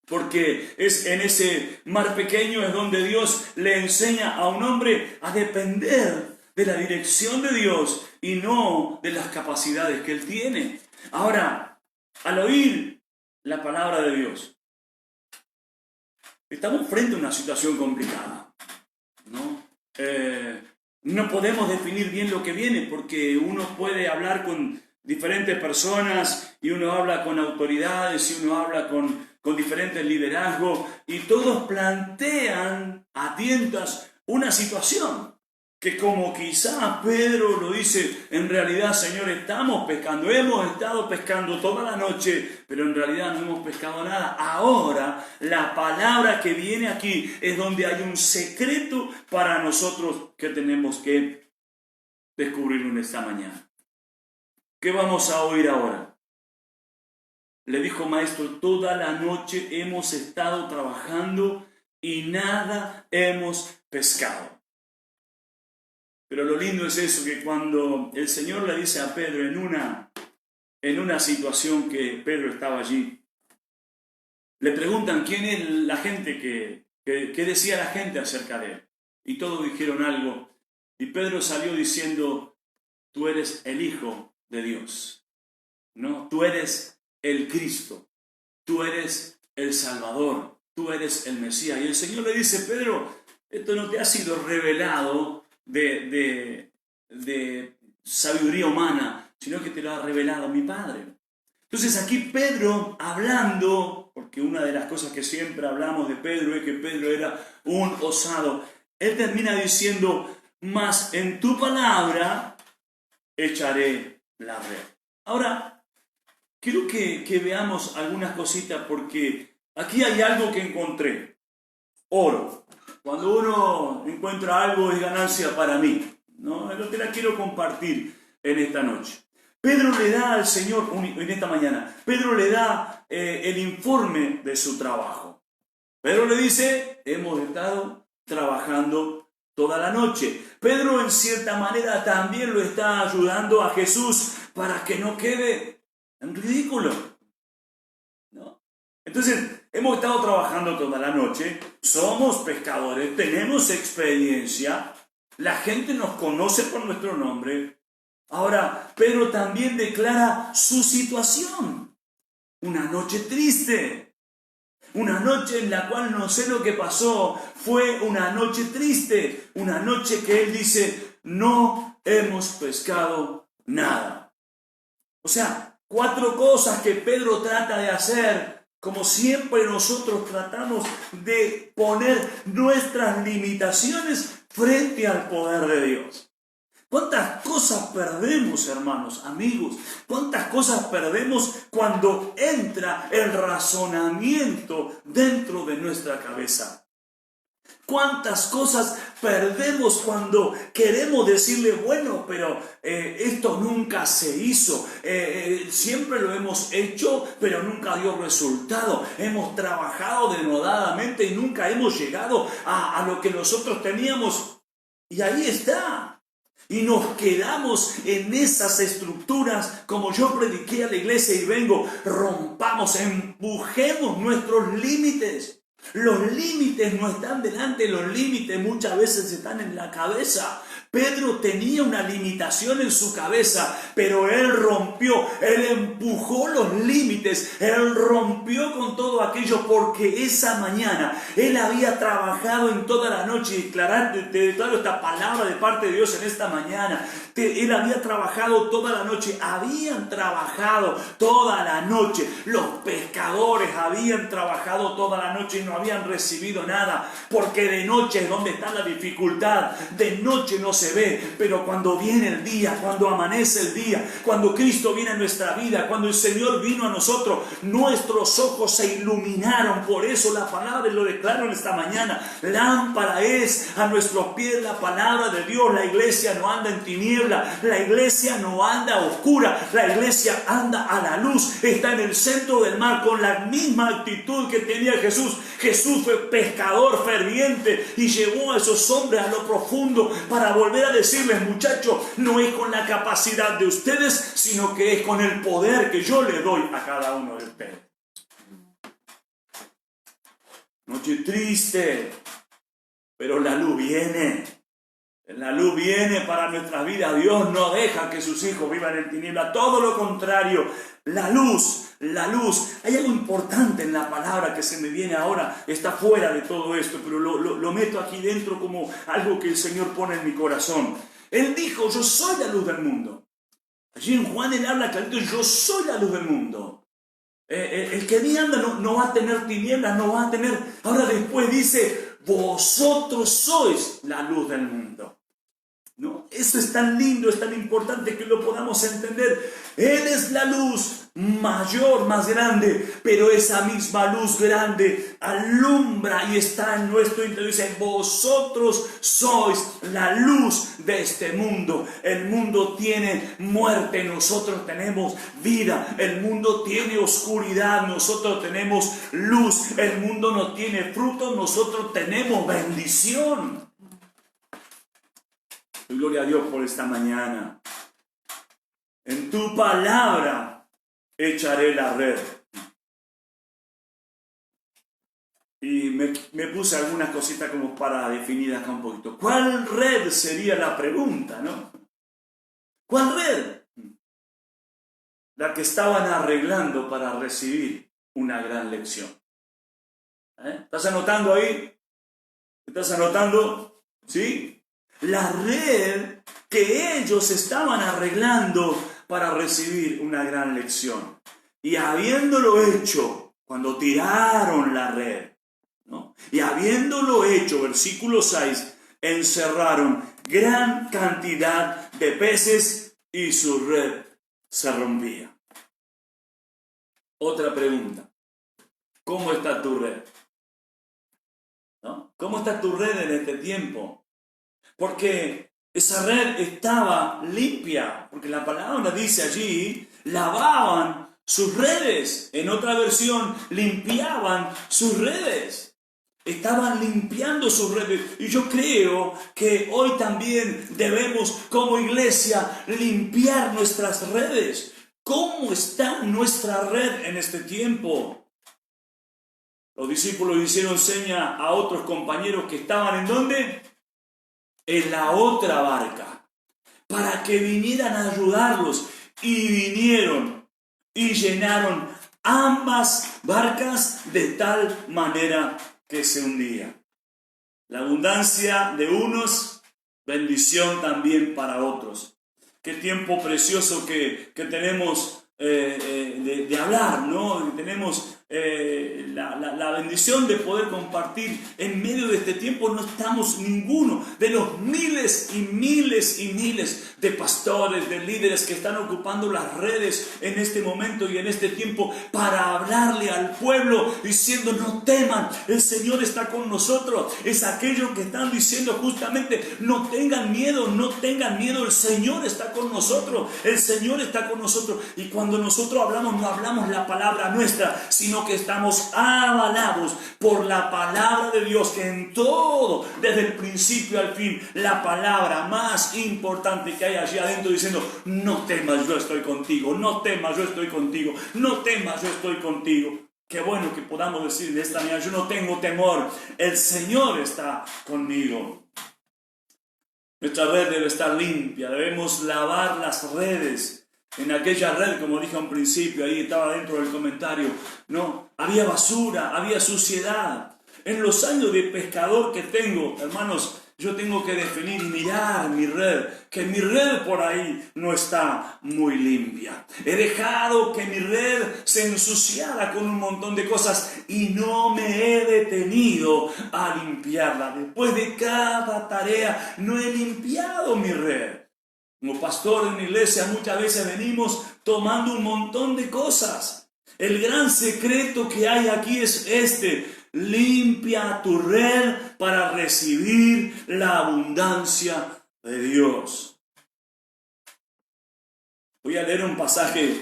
Porque es en ese mar pequeño es donde Dios le enseña a un hombre a depender de la dirección de Dios y no de las capacidades que él tiene. Ahora, al oír la palabra de Dios, estamos frente a una situación complicada, ¿no? No podemos definir bien lo que viene, porque uno puede hablar con diferentes personas y uno habla con autoridades y uno habla con diferentes liderazgos y todos plantean a tientas una situación que, como quizá Pedro lo dice, en realidad, Señor, estamos pescando, hemos estado pescando toda la noche, pero en realidad no hemos pescado nada. Ahora, la palabra que viene aquí es donde hay un secreto para nosotros que tenemos que descubrirlo en esta mañana. ¿Qué vamos a oír ahora? Le dijo: Maestro, toda la noche hemos estado trabajando y nada hemos pescado. Pero lo lindo es eso, que cuando el Señor le dice a Pedro en una situación que Pedro estaba allí, le preguntan quién es la gente, qué decía la gente acerca de él. Y todos dijeron algo. Y Pedro salió diciendo: tú eres el Hijo de Dios, ¿no? Tú eres el Cristo, tú eres el Salvador, tú eres el Mesías. Y el Señor le dice: Pedro, esto no te ha sido revelado de sabiduría humana, sino que te lo ha revelado mi Padre. Entonces aquí Pedro hablando, porque una de las cosas que siempre hablamos de Pedro es que Pedro era un osado, él termina diciendo: mas en tu palabra echaré la red. Ahora, quiero que veamos algunas cositas, porque aquí hay algo que encontré. Oro. Cuando uno encuentra algo es ganancia para mí, ¿no? Es lo que la quiero compartir en esta noche. Pedro le da al Señor, en esta mañana, Pedro le da el informe de su trabajo. Pedro le dice: hemos estado trabajando toda la noche. Pedro en cierta manera también lo está ayudando a Jesús para que no quede en ridículo, ¿no? Entonces, hemos estado trabajando toda la noche, somos pescadores, tenemos experiencia, la gente nos conoce por nuestro nombre. Ahora, Pedro también declara su situación. Una noche triste, una noche en la cual no sé lo que pasó, fue una noche triste, una noche que él dice: no hemos pescado nada. O sea, 4 cosas que Pedro trata de hacer Como siempre nosotros tratamos de poner nuestras limitaciones frente al poder de Dios. ¿Cuántas cosas perdemos, hermanos, amigos? ¿Cuántas cosas perdemos cuando entra el razonamiento dentro de nuestra cabeza? ¿Cuántas cosas perdemos cuando queremos decirle, bueno, pero esto nunca se hizo, siempre lo hemos hecho, pero nunca dio resultado, hemos trabajado denodadamente y nunca hemos llegado a lo que nosotros teníamos, y ahí está. Y nos quedamos en esas estructuras, como yo prediqué a la iglesia y vengo, rompamos, empujemos nuestros límites. Los límites no están delante, los límites muchas veces están en la cabeza. Pedro tenía una limitación en su cabeza, pero él rompió, él empujó los límites, él rompió con todo aquello porque esa mañana él había trabajado en toda la noche. Y te declaro esta palabra de parte de Dios en esta mañana. Él había trabajado toda la noche, habían trabajado toda la noche. Los pescadores habían trabajado toda la noche y no habían recibido nada, porque de noche es donde está la dificultad. De noche no se ve, pero cuando viene el día, cuando amanece el día, cuando Cristo viene a nuestra vida, cuando el Señor vino a nosotros, nuestros ojos se iluminaron. Por eso la palabra, lo declaro en esta mañana, lámpara es a nuestros pies la palabra de Dios. La iglesia no anda en tiniebla, la iglesia no anda oscura, la iglesia anda a la luz, está en el centro del mar con la misma actitud que tenía Jesús. Jesús fue pescador ferviente y llevó a esos hombres a lo profundo para volver a decirles, muchachos, no es con la capacidad de ustedes, sino que es con el poder que yo le doy a cada uno de ustedes. Noche triste, pero la luz viene. La luz viene para nuestras vidas. Dios no deja que sus hijos vivan en tiniebla. Todo lo contrario, la luz. Hay algo importante en la palabra que se me viene ahora. Está fuera de todo esto, pero lo meto aquí dentro como algo que el Señor pone en mi corazón. Él dijo, yo soy la luz del mundo. Allí en Juan él habla clarito, yo soy la luz del mundo. El que en mí anda no va a tener tinieblas, no va a tener... Ahora después dice, vosotros sois la luz del mundo. ¿No? Eso es tan lindo, es tan importante que lo podamos entender. Él es la luz mayor, más grande, pero esa misma luz grande alumbra y está en nuestro interior. Dice, vosotros sois la luz de este mundo. El mundo tiene muerte, nosotros tenemos vida. El mundo tiene oscuridad, nosotros tenemos luz. El mundo no tiene fruto, nosotros tenemos bendición. Gloria a Dios por esta mañana. En tu palabra echaré la red. Y me puse algunas cositas como para definir acá un poquito. ¿Cuál red sería la pregunta, no? ¿Cuál red? La que estaban arreglando para recibir una gran lección. ¿Estás anotando ahí? ¿Estás anotando? ¿Sí? La red que ellos estaban arreglando para recibir una gran lección. Y habiéndolo hecho, cuando tiraron la red, ¿no? Y habiéndolo hecho, versículo 6, encerraron gran cantidad de peces y su red se rompía. Otra pregunta. ¿Cómo está tu red? ¿No? ¿Cómo está tu red en este tiempo? Porque esa red estaba limpia, porque la palabra dice allí, lavaban sus redes. En otra versión, limpiaban sus redes. Estaban limpiando sus redes. Y yo creo que hoy también debemos, como iglesia, limpiar nuestras redes. ¿Cómo está nuestra red en este tiempo? Los discípulos hicieron seña a otros compañeros que estaban ¿en dónde? En la otra barca, para que vinieran a ayudarlos, y vinieron y llenaron ambas barcas de tal manera que se hundían. La abundancia de unos, bendición también para otros. Qué tiempo precioso que tenemos de hablar, ¿no? Que tenemos la bendición de poder compartir en medio de este tiempo. No estamos ninguno de los miles y miles y miles de pastores, de líderes que están ocupando las redes en este momento y en este tiempo para hablarle al pueblo diciendo: no teman, el Señor está con nosotros. Es aquellos que están diciendo justamente: no tengan miedo, no tengan miedo, el Señor está con nosotros, el Señor está con nosotros. Y cuando nosotros hablamos, no hablamos la palabra nuestra, sino que estamos avalados por la palabra de Dios, que en todo, desde el principio al fin, la palabra más importante que hay allí adentro, diciendo: no temas, yo estoy contigo, no temas, yo estoy contigo, no temas, yo estoy contigo. Qué bueno que podamos decir de esta manera: yo no tengo temor, el Señor está conmigo. Nuestra red debe estar limpia, debemos lavar las redes. En aquella red, como dije al principio, ahí estaba dentro del comentario, no, había basura, había suciedad. En los años de pescador que tengo, hermanos, yo tengo que definir y mirar mi red, que mi red por ahí no está muy limpia. He dejado que mi red se ensuciara con un montón de cosas y no me he detenido a limpiarla. Después de cada tarea no he limpiado mi red. Como pastor en la iglesia muchas veces venimos tomando un montón de cosas. El gran secreto que hay aquí es este: limpia tu red para recibir la abundancia de Dios. Voy a leer un pasaje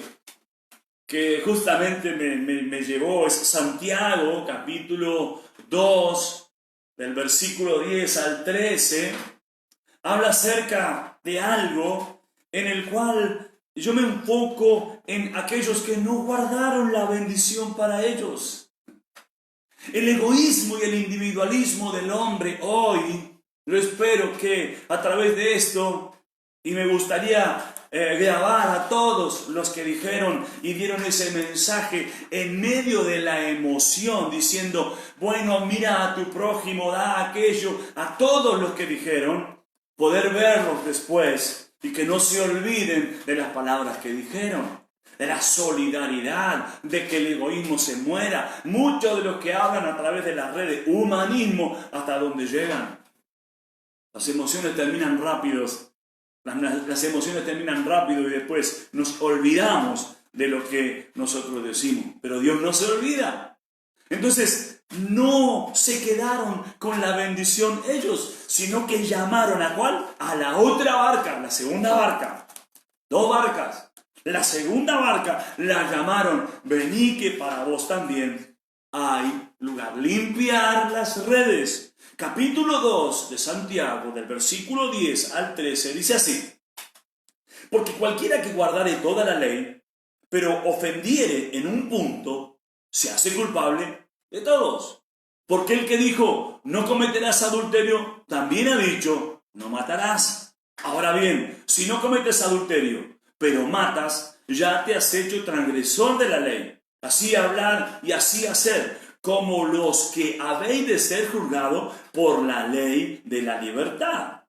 que justamente me llevó, es Santiago, capítulo 2, del versículo 10 al 13. Habla acerca de algo en el cual yo me enfoco en aquellos que no guardaron la bendición para ellos. El egoísmo y el individualismo del hombre hoy, yo espero que a través de esto, y me gustaría grabar a todos los que dijeron y dieron ese mensaje en medio de la emoción, diciendo: bueno, mira a tu prójimo, da aquello, a todos los que dijeron, poder verlos después y que no se olviden de las palabras que dijeron, de la solidaridad, de que el egoísmo se muera. Muchos de los que hablan a través de las redes, humanismo, ¿hasta dónde llegan? Las emociones terminan rápidos, las emociones terminan rápido y después nos olvidamos de lo que nosotros decimos. Pero Dios no se olvida. Entonces, no se quedaron con la bendición ellos, sino que llamaron ¿a cuál? A la otra barca, la segunda barca. 2 barcas. La segunda barca la llamaron: vení que para vos también hay lugar. Limpiar las redes. Capítulo 2 de Santiago, del versículo 10 al 13, dice así: porque cualquiera que guardare toda la ley, pero ofendiere en un punto, se hace culpable de todos. Porque el que dijo: no cometerás adulterio, también ha dicho: no matarás. Ahora bien, si no cometes adulterio, pero matas, ya te has hecho transgresor de la ley. Así hablar y así hacer, como los que habéis de ser juzgados por la ley de la libertad.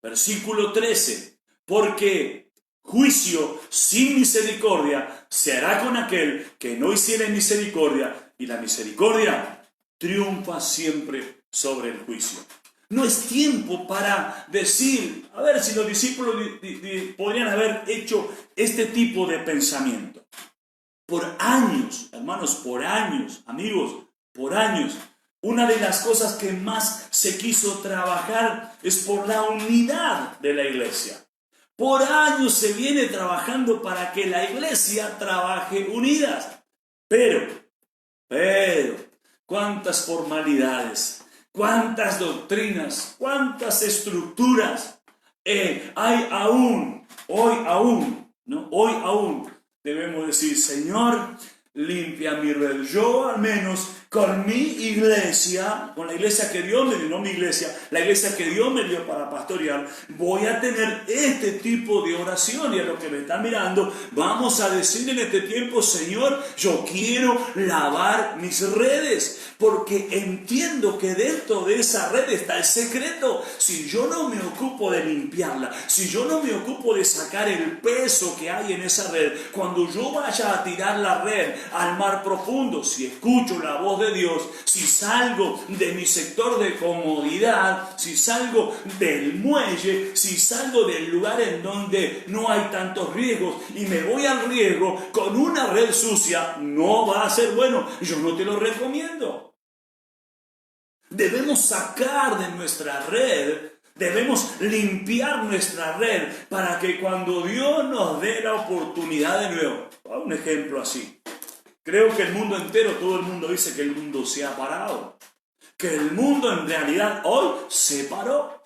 Versículo 13. Porque juicio sin misericordia se hará con aquel que no hiciere misericordia, y la misericordia triunfa siempre sobre el juicio. No es tiempo para decir, a ver si los discípulos podrían haber hecho este tipo de pensamiento. Por años, hermanos, por años, amigos, por años, una de las cosas que más se quiso trabajar es por la unidad de la iglesia. Por años se viene trabajando para que la iglesia trabaje unidas. Pero, cuántas formalidades, cuántas doctrinas, cuántas estructuras hay aún, hoy aún debemos decir: Señor, limpia mi red. Yo al menos con mi iglesia, con la iglesia que Dios me dio, no mi iglesia, la iglesia que Dios me dio para pastorear, voy a tener este tipo de oración. Y a los que me están mirando, vamos a decir en este tiempo: Señor, yo quiero lavar mis redes, porque entiendo que dentro de esa red está el secreto. Si yo no me ocupo de limpiarla, si yo no me ocupo de sacar el peso que hay en esa red, cuando yo vaya a tirar la red al mar profundo, si escucho la voz de Dios, si salgo de mi sector de comodidad, si salgo del muelle, si salgo del lugar en donde no hay tantos riesgos y me voy al riesgo con una red sucia, no va a ser bueno. Yo no te lo recomiendo. Debemos sacar de nuestra red, debemos limpiar nuestra red para que cuando Dios nos dé la oportunidad de nuevo. Un ejemplo así. Creo que el mundo entero, todo el mundo dice que el mundo se ha parado. Que el mundo en realidad hoy se paró.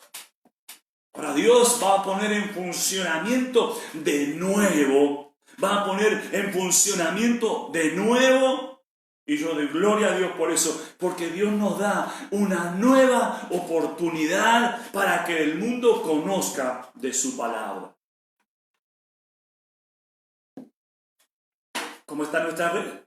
Ahora Dios va a poner en funcionamiento de nuevo. Va a poner en funcionamiento de nuevo. Y yo doy gloria a Dios por eso, porque Dios nos da una nueva oportunidad para que el mundo conozca de su palabra. ¿Cómo está nuestra red?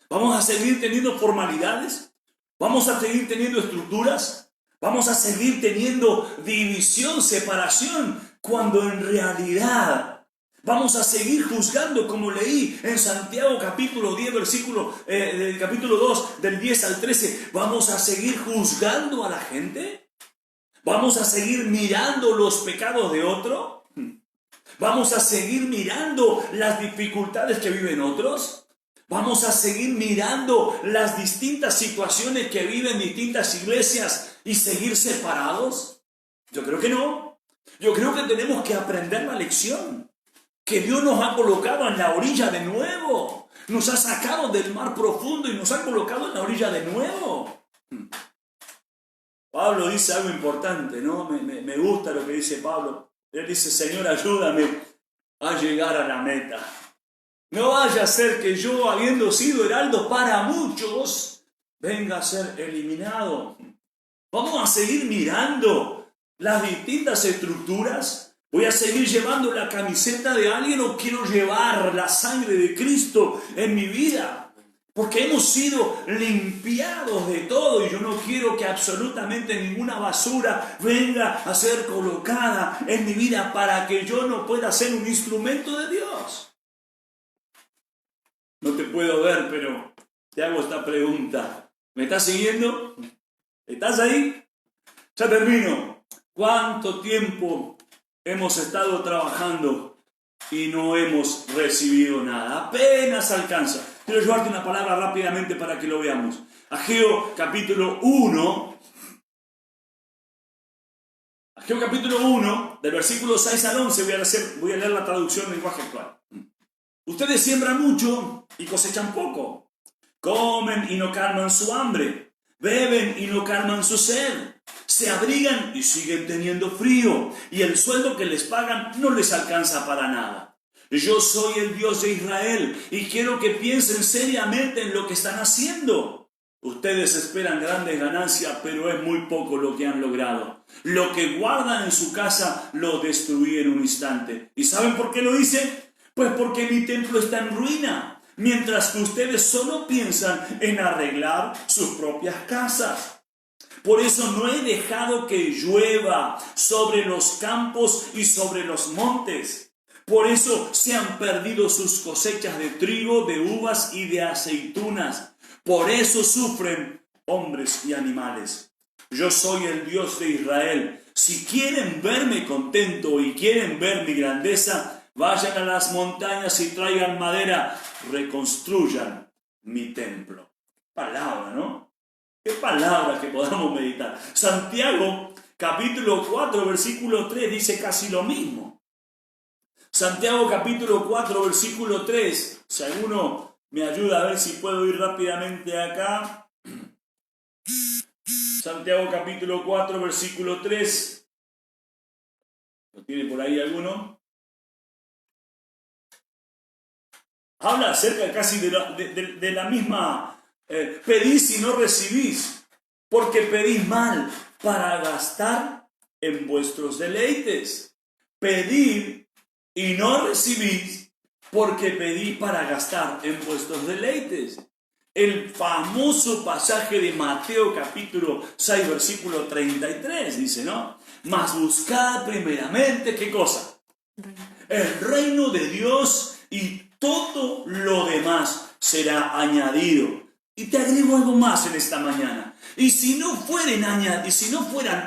¿Vamos a seguir teniendo formalidades? ¿Vamos a seguir teniendo estructuras? ¿Vamos a seguir teniendo división, separación, cuando en realidad vamos a seguir juzgando, como leí en Santiago capítulo 10, capítulo 2, del 10 al 13? ¿Vamos a seguir juzgando a la gente? ¿Vamos a seguir mirando los pecados de otro? ¿Vamos a seguir mirando las dificultades que viven otros? ¿Vamos a seguir mirando las distintas situaciones que viven distintas iglesias y seguir separados? Yo creo que no. Yo creo que tenemos que aprender la lección. Que Dios nos ha colocado en la orilla de nuevo. Nos ha sacado del mar profundo y nos ha colocado en la orilla de nuevo. Pablo dice algo importante, ¿no? Me gusta lo que dice Pablo. Él dice: Señor, ayúdame a llegar a la meta. No vaya a ser que yo, habiendo sido heraldo para muchos, venga a ser eliminado. Vamos a seguir mirando las distintas estructuras. ¿Voy a seguir llevando la camiseta de alguien o quiero llevar la sangre de Cristo en mi vida? Porque hemos sido limpiados de todo y yo no quiero que absolutamente ninguna basura venga a ser colocada en mi vida para que yo no pueda ser un instrumento de Dios. No te puedo ver, pero te hago esta pregunta. ¿Me estás siguiendo? ¿Estás ahí? Ya termino. ¿Cuánto tiempo hemos estado trabajando y no hemos recibido nada? Apenas alcanza. Quiero llevarte una palabra rápidamente para que lo veamos. Ageo capítulo 1. Ageo capítulo 1, del versículo 6 al 11. Voy a leer la traducción en lenguaje actual. Ustedes siembran mucho y cosechan poco. Comen y no calman su hambre. Beben y no calman su sed. Se abrigan y siguen teniendo frío, y el sueldo que les pagan no les alcanza para nada. Yo soy el Dios de Israel y quiero que piensen seriamente en lo que están haciendo. Ustedes esperan grandes ganancias, pero es muy poco lo que han logrado. Lo que guardan en su casa lo destruí en un instante. ¿Y saben por qué lo hice? Pues porque mi templo está en ruina, mientras que ustedes solo piensan en arreglar sus propias casas. Por eso no he dejado que llueva sobre los campos y sobre los montes. Por eso se han perdido sus cosechas de trigo, de uvas y de aceitunas. Por eso sufren hombres y animales. Yo soy el Dios de Israel. Si quieren verme contento y quieren ver mi grandeza, vayan a las montañas y traigan madera, reconstruyan mi templo. Palabra, ¿no? Qué palabra que podamos meditar. Santiago, capítulo 4, versículo 3, dice casi lo mismo. Santiago, capítulo 4, versículo 3. Si alguno me ayuda a ver si puedo ir rápidamente acá. Santiago, capítulo 4, versículo 3. ¿Lo tiene por ahí alguno? Habla acerca casi de la misma Pedís y no recibís, porque pedís mal para gastar en vuestros deleites. Pedid y no recibís, porque pedís para gastar en vuestros deleites. El famoso pasaje de Mateo capítulo 6, versículo 33, dice, ¿no? Mas buscad primeramente, ¿qué cosa? El reino de Dios, y todo lo demás será añadido. Y te agrego algo más en esta mañana. Y si no fueran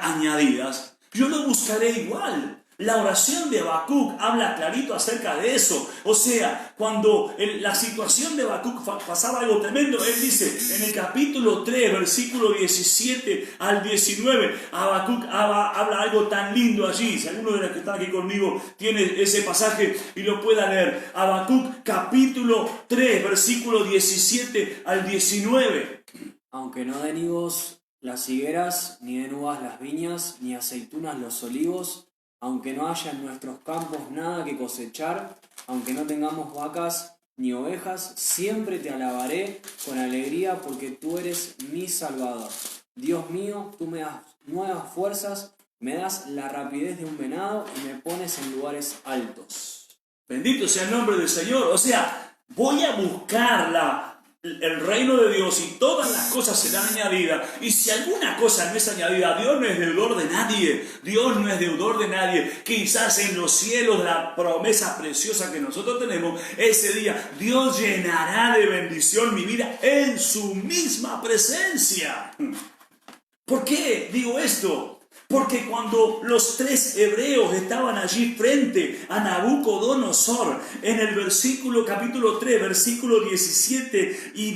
añadidas, yo lo buscaré igual. La oración de Habacuc habla clarito acerca de eso. O sea, cuando la situación de Habacuc pasaba algo tremendo, él dice en el capítulo 3, versículo 17 al 19, Habacuc habla algo tan lindo allí. Si alguno de los que están aquí conmigo tiene ese pasaje y lo pueda leer. Habacuc capítulo 3, versículo 17 al 19. Aunque no den higos las higueras, ni den uvas las viñas, ni aceitunas los olivos, aunque no haya en nuestros campos nada que cosechar, aunque no tengamos vacas ni ovejas, siempre te alabaré con alegría porque tú eres mi Salvador. Dios mío, tú me das nuevas fuerzas, me das la rapidez de un venado y me pones en lugares altos. Bendito sea el nombre del Señor. O sea, voy a buscar el reino de Dios y todas las cosas serán añadidas. Y si alguna cosa no es añadida, Dios no es deudor de nadie. Dios no es deudor de nadie. Quizás en los cielos, la promesa preciosa que nosotros tenemos, ese día Dios llenará de bendición mi vida en su misma presencia. ¿Por qué digo esto? Porque cuando los 3 hebreos estaban allí frente a Nabucodonosor, en el capítulo 3, versículo 17 y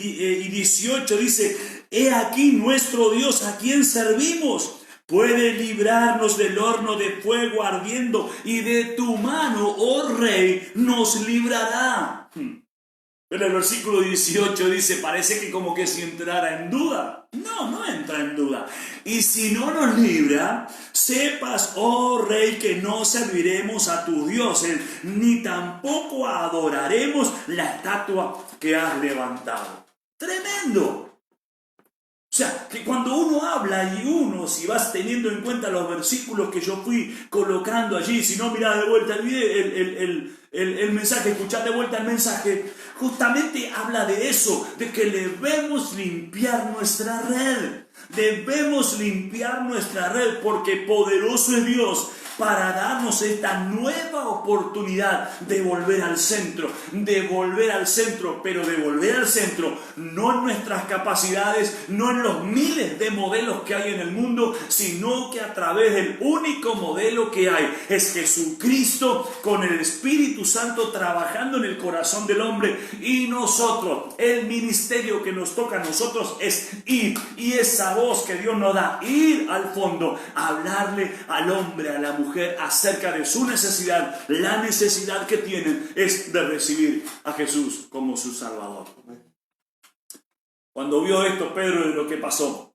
18 dice, he aquí nuestro Dios a quien servimos, puede librarnos del horno de fuego ardiendo y de tu mano, oh rey, nos librará. Pero el versículo 18 dice, parece que como que si entrara en duda. No entra en duda. Y si no nos libra, sepas, oh rey, que no serviremos a tus dioses, ni tampoco adoraremos la estatua que has levantado. ¡Tremendo! O sea, que cuando uno habla si vas teniendo en cuenta los versículos que yo fui colocando allí, si no mirá de vuelta el mensaje, escuchá de vuelta el mensaje, justamente habla de eso, de que debemos limpiar nuestra red. Debemos limpiar nuestra red porque poderoso es Dios para darnos esta nueva oportunidad de volver al centro, pero de volver al centro no en nuestras capacidades, no en los miles de modelos que hay en el mundo, sino que a través del único modelo que hay, es Jesucristo con el Espíritu Santo trabajando en el corazón del hombre, y nosotros, el ministerio que nos toca a nosotros es ir, y esa voz que Dios nos da, ir al fondo, hablarle al hombre, a la mujer, acerca de su necesidad. La necesidad que tienen es de recibir a Jesús como su Salvador. Cuando vio esto Pedro de lo que pasó,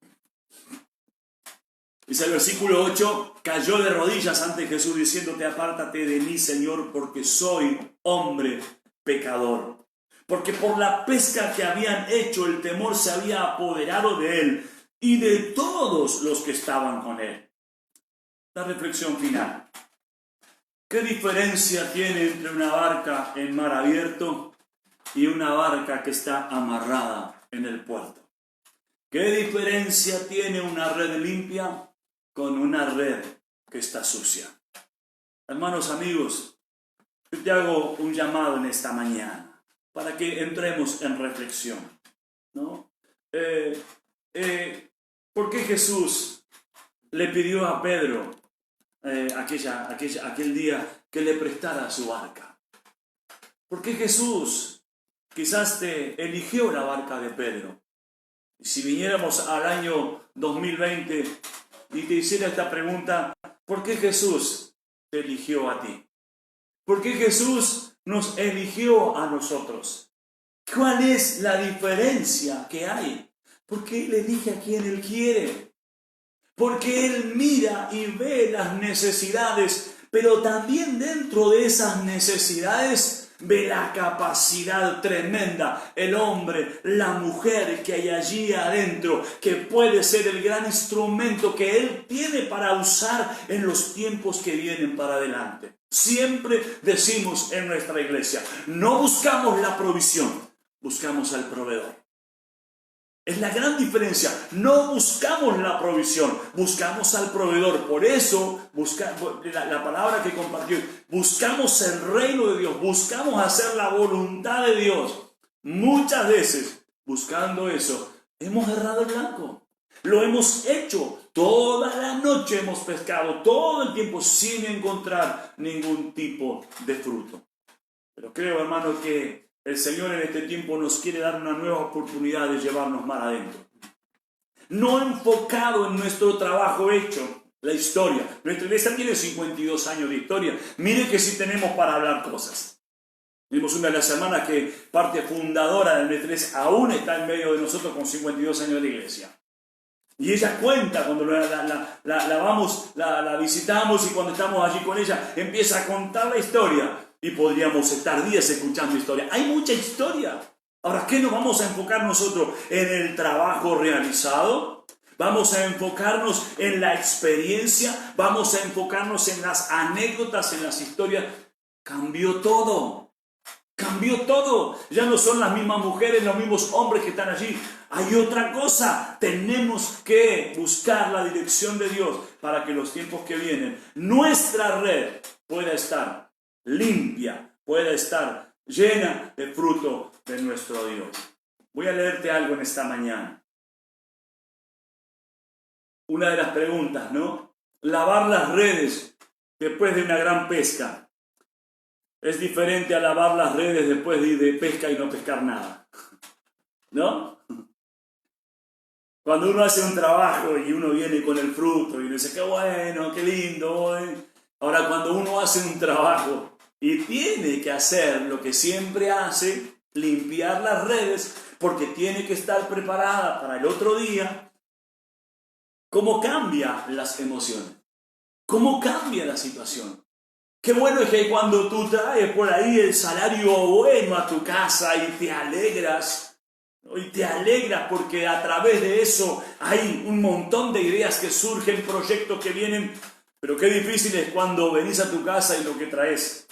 dice el versículo 8, cayó de rodillas ante Jesús diciéndote, apártate de mí, Señor, porque soy hombre pecador. Porque por la pesca que habían hecho, el temor se había apoderado de él y de todos los que estaban con él. La reflexión final. ¿Qué diferencia tiene entre una barca en mar abierto y una barca que está amarrada en el puerto? ¿Qué diferencia tiene una red limpia con una red que está sucia? Hermanos, amigos, yo te hago un llamado en esta mañana para que entremos en reflexión, ¿no? ¿Por qué Jesús le pidió a Pedro aquel día que le prestara su barca? Porque Jesús quizás te eligió la barca de Pedro. Y si viniéramos al año 2020 y te hiciera esta pregunta, ¿por qué Jesús te eligió a ti? ¿Por qué Jesús nos eligió a nosotros? ¿Cuál es la diferencia que hay? Porque Él elige a quien Él quiere. Porque Él mira y ve las necesidades, pero también dentro de esas necesidades ve la capacidad tremenda, el hombre, la mujer que hay allí adentro, que puede ser el gran instrumento que Él tiene para usar en los tiempos que vienen para adelante. Siempre decimos en nuestra iglesia, no buscamos la provisión, buscamos al proveedor. Es la gran diferencia. No buscamos la provisión, buscamos al proveedor. Por eso, la palabra que compartió, buscamos el reino de Dios, buscamos hacer la voluntad de Dios. Muchas veces, buscando eso, hemos errado el blanco. Lo hemos hecho. Toda la noche hemos pescado, todo el tiempo, sin encontrar ningún tipo de fruto. Pero creo, hermano, que el Señor en este tiempo nos quiere dar una nueva oportunidad de llevarnos más adentro. No enfocado en nuestro trabajo hecho, la historia. Nuestra iglesia tiene 52 años de historia. Mire que sí tenemos para hablar cosas. Vimos una de las hermanas que parte fundadora de nuestra iglesia aún está en medio de nosotros con 52 años de iglesia. Y ella cuenta cuando la visitamos y cuando estamos allí con ella, empieza a contar la historia. Y podríamos estar días escuchando historia. Hay mucha historia. Ahora, ¿qué nos vamos a enfocar nosotros? ¿En el trabajo realizado? ¿Vamos a enfocarnos en la experiencia? ¿Vamos a enfocarnos en las anécdotas, en las historias? Cambió todo. Cambió todo. Ya no son las mismas mujeres, los mismos hombres que están allí. Hay otra cosa. Tenemos que buscar la dirección de Dios para que los tiempos que vienen, nuestra red pueda estar limpia, pueda estar llena de fruto de nuestro Dios. Voy a leerte algo en esta mañana. Una de las preguntas, ¿no? Lavar las redes después de una gran pesca es diferente a lavar las redes después de pesca y no pescar nada, ¿no? Cuando uno hace un trabajo y uno viene con el fruto y dice, qué bueno, qué lindo. Ahora, cuando uno hace un trabajo y tiene que hacer lo que siempre hace, limpiar las redes, porque tiene que estar preparada para el otro día, ¿cómo cambia las emociones? ¿Cómo cambia la situación? Qué bueno es que cuando tú traes por ahí el salario bueno a tu casa y te alegras porque a través de eso hay un montón de ideas que surgen, proyectos que vienen, pero qué difícil es cuando venís a tu casa y lo que traes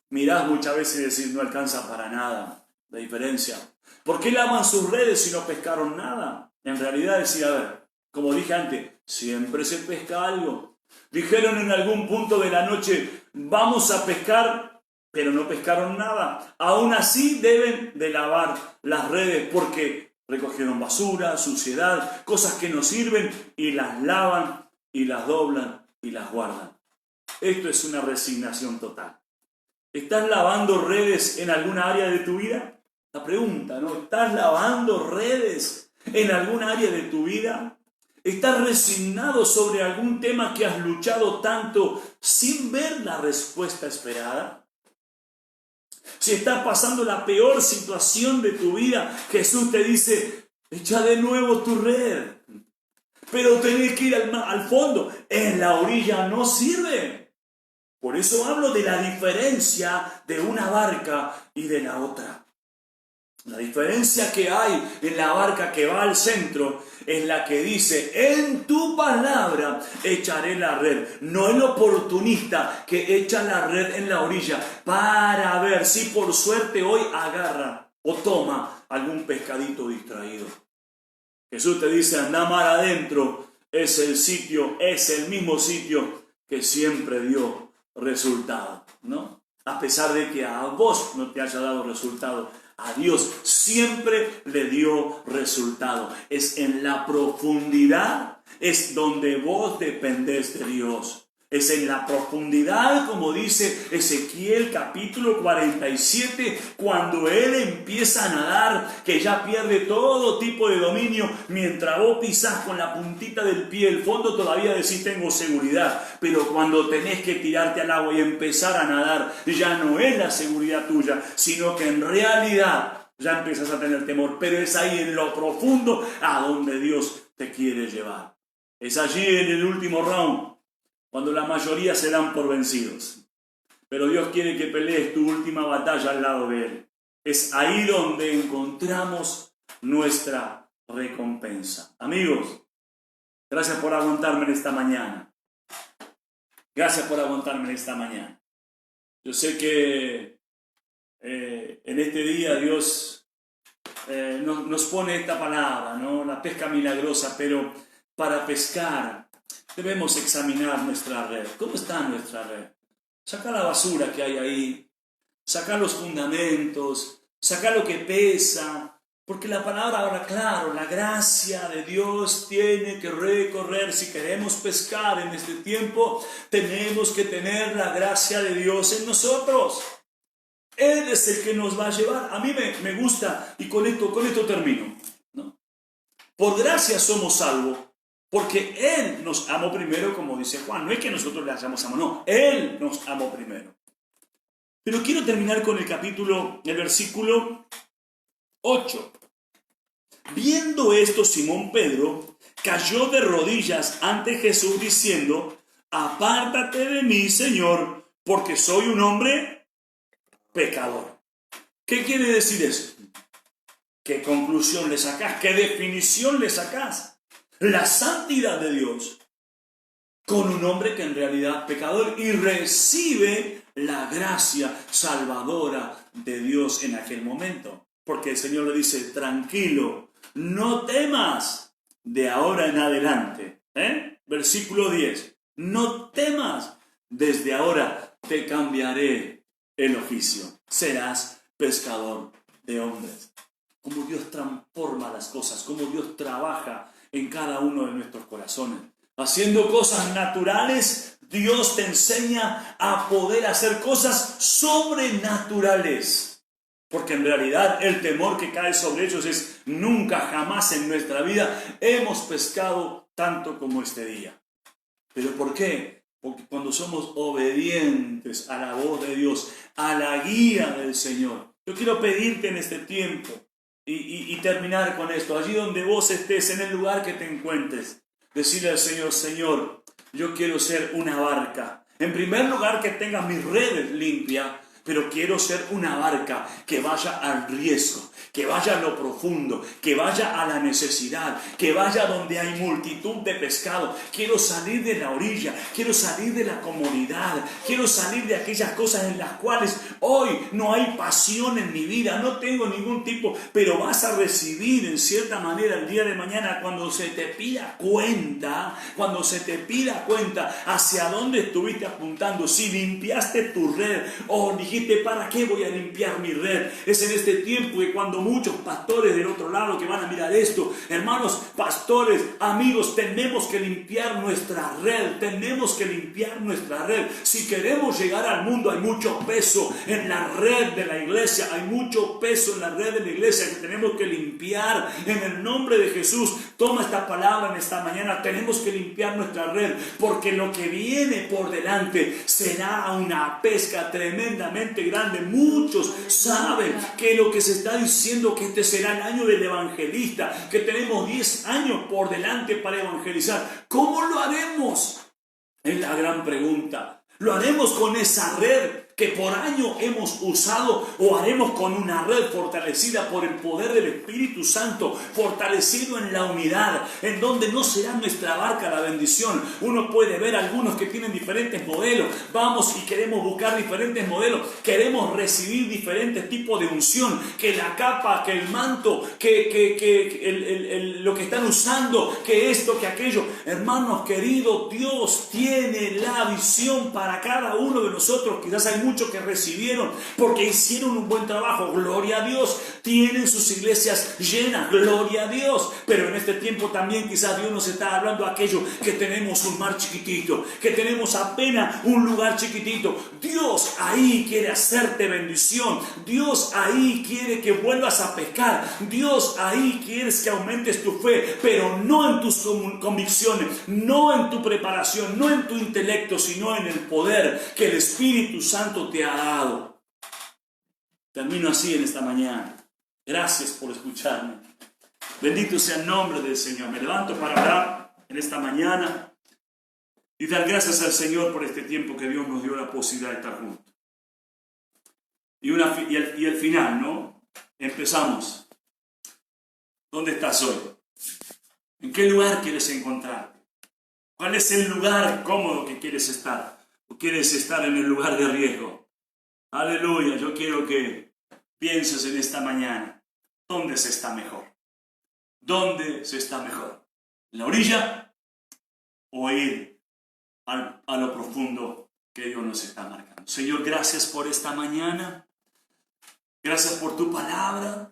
mirás muchas veces y decís, no alcanza para nada. La diferencia. ¿Por qué lavan sus redes si no pescaron nada? En realidad decir, a ver, como dije antes, siempre se pesca algo. Dijeron en algún punto de la noche, vamos a pescar, pero no pescaron nada. Aún así deben de lavar las redes porque recogieron basura, suciedad, cosas que no sirven y las lavan y las doblan y las guardan. Esto es una resignación total. ¿Estás lavando redes en alguna área de tu vida? La pregunta, ¿no? ¿Estás lavando redes en alguna área de tu vida? ¿Estás resignado sobre algún tema que has luchado tanto sin ver la respuesta esperada? Si estás pasando la peor situación de tu vida, Jesús te dice, echa de nuevo tu red. Pero tenés que ir al fondo. En la orilla no sirve. Por eso hablo de la diferencia de una barca y de la otra. La diferencia que hay en la barca que va al centro es la que dice, en tu palabra echaré la red. No el oportunista que echa la red en la orilla para ver si por suerte hoy agarra o toma algún pescadito distraído. Jesús te dice, anda mar adentro, es el mismo sitio que siempre dio resultado, ¿no? A pesar de que a vos no te haya dado resultado, a Dios siempre le dio resultado. Es en la profundidad, es donde vos dependés de Dios. Es en la profundidad, como dice Ezequiel capítulo 47, cuando él empieza a nadar, que ya pierde todo tipo de dominio, mientras vos pisás con la puntita del pie el fondo, todavía decís tengo seguridad, pero cuando tenés que tirarte al agua y empezar a nadar, ya no es la seguridad tuya, sino que en realidad ya empiezas a tener temor, pero es ahí en lo profundo a donde Dios te quiere llevar. Es allí en el último round, cuando la mayoría se dan por vencidos. pero Dios quiere que pelees tu última batalla al lado de Él. Es ahí donde encontramos nuestra recompensa. Amigos, gracias por aguantarme en esta mañana. Gracias por aguantarme en esta mañana. Yo sé que en este día Dios nos pone esta palabra, ¿no? La pesca milagrosa, pero para pescar debemos examinar nuestra red. ¿Cómo está nuestra red? Saca la basura que hay ahí, saca los fundamentos, saca lo que pesa, porque la palabra habla claro, la gracia de Dios tiene que recorrer. Si queremos pescar en este tiempo, tenemos que tener la gracia de Dios en nosotros. Él es el que nos va a llevar. A mí me gusta, y con esto termino, ¿no? Por gracia somos salvos, porque Él nos amó primero, como dice Juan. No es que nosotros le hayamos amado, no. Él nos amó primero. Pero quiero terminar con el versículo 8. Viendo esto, Simón Pedro cayó de rodillas ante Jesús diciendo: apártate de mí, Señor, porque soy un hombre pecador. ¿Qué quiere decir eso? ¿Qué conclusión le sacás? ¿Qué definición le sacás? La santidad de Dios con un hombre que en realidad es pecador y recibe la gracia salvadora de Dios en aquel momento. Porque el Señor le dice: tranquilo, no temas de ahora en adelante. Versículo 10. No temas, desde ahora te cambiaré el oficio. Serás pescador de hombres. Cómo Dios transforma las cosas, cómo Dios trabaja en cada uno de nuestros corazones. Haciendo cosas naturales, Dios te enseña a poder hacer cosas sobrenaturales. Porque en realidad el temor que cae sobre ellos es: nunca jamás en nuestra vida hemos pescado tanto como este día. ¿Pero por qué? Porque cuando somos obedientes a la voz de Dios, a la guía del Señor. Yo quiero pedirte en este tiempo y terminar con esto. Allí donde vos estés, en el lugar que te encuentres, decirle al Señor: Señor, yo quiero ser una barca. En primer lugar, que tenga mis redes limpias, pero quiero ser una barca que vaya al riesgo, que vaya a lo profundo, que vaya a la necesidad, que vaya donde hay multitud de pescado. Quiero salir de la orilla, quiero salir de la comodidad, quiero salir de aquellas cosas en las cuales hoy no hay pasión en mi vida, no tengo ningún tipo, pero vas a recibir en cierta manera el día de mañana cuando se te pida cuenta, hacia dónde estuviste apuntando, si limpiaste tu red o dijiste: ¿para qué voy a limpiar mi red? Es en este tiempo que cuando muchos pastores del otro lado que van a mirar esto, hermanos, pastores, amigos, tenemos que limpiar nuestra red, Si queremos llegar al mundo, hay mucho peso en la red de la iglesia, que tenemos que limpiar en el nombre de Jesús. Toma esta palabra en esta mañana: tenemos que limpiar nuestra red, porque lo que viene por delante será una pesca tremendamente grande. Muchos saben que lo que se está diciendo, que este será el año del evangelista, que tenemos 10 años por delante para evangelizar. ¿Cómo lo haremos? Es la gran pregunta. ¿Lo haremos con esa red que por año hemos usado, o haremos con una red fortalecida por el poder del Espíritu Santo, fortalecido en la unidad, en donde no será nuestra barca la bendición? Uno puede ver algunos que tienen diferentes modelos. Vamos y queremos buscar diferentes modelos, queremos recibir diferentes tipos de unción, que la capa, que el manto, lo que están usando, que esto, que aquello. Hermanos queridos, Dios tiene la visión para cada uno de nosotros. Quizás hay muchos que recibieron porque hicieron un buen trabajo, gloria a Dios, tienen sus iglesias llenas, gloria a Dios. Pero en este tiempo también quizás Dios nos está hablando a aquellos que tenemos un mar chiquitito, que tenemos apenas un lugar chiquitito. Dios ahí quiere hacerte bendición, Dios ahí quiere que vuelvas a pescar, Dios ahí quiere que aumentes tu fe, pero no en tus convicciones, no en tu preparación, no en tu intelecto, sino en el poder que el Espíritu Santo te ha dado. Termino así en esta mañana. Gracias por escucharme. Bendito sea el nombre del Señor. Me levanto para orar en esta mañana y dar gracias al Señor por este tiempo que Dios nos dio la posibilidad de estar juntos. y el final, ¿no? Empezamos. ¿Dónde estás hoy? ¿En qué lugar quieres encontrarte? ¿Cuál es el lugar cómodo que quieres estar? ¿O quieres estar en el lugar de riesgo? Aleluya, yo quiero que pienses en esta mañana. ¿Dónde se está mejor? ¿Dónde se está mejor? ¿En la orilla o ir a lo profundo que Dios nos está marcando? Señor, gracias por esta mañana. Gracias por tu palabra.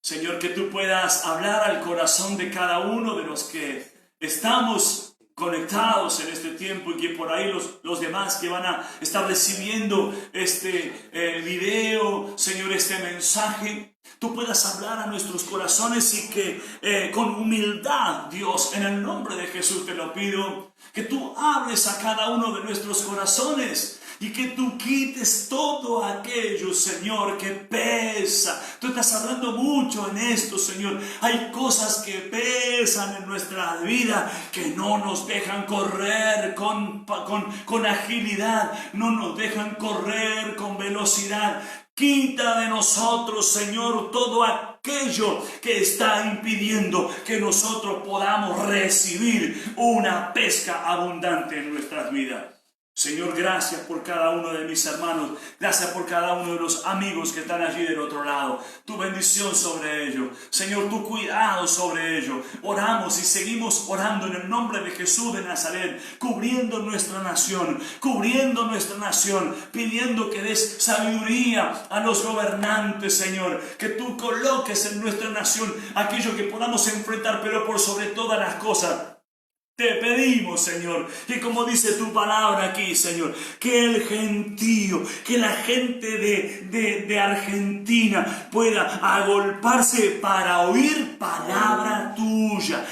Señor, que tú puedas hablar al corazón de cada uno de los que estamos conectados en este tiempo y que por ahí los demás que van a estar recibiendo este video, Señor, este mensaje, tú puedas hablar a nuestros corazones y que con humildad, Dios, en el nombre de Jesús te lo pido, que tú hables a cada uno de nuestros corazones y que tú quites todo aquello, Señor, que pesa. Tú estás hablando mucho en esto, Señor. Hay cosas que pesan en nuestra vida que no nos dejan correr con agilidad, no nos dejan correr con velocidad. Quita de nosotros, Señor, todo aquello que está impidiendo que nosotros podamos recibir una pesca abundante en nuestras vidas. Señor, gracias por cada uno de mis hermanos. Gracias por cada uno de los amigos que están allí del otro lado. Tu bendición sobre ellos. Señor, tu cuidado sobre ellos. Oramos y seguimos orando en el nombre de Jesús de Nazaret, cubriendo nuestra nación, pidiendo que des sabiduría a los gobernantes, Señor. Que tú coloques en nuestra nación aquello que podamos enfrentar, pero por sobre todas las cosas, te pedimos, Señor, que como dice tu palabra aquí, Señor, que el gentío, que la gente de Argentina pueda agolparse para oír palabra tuya,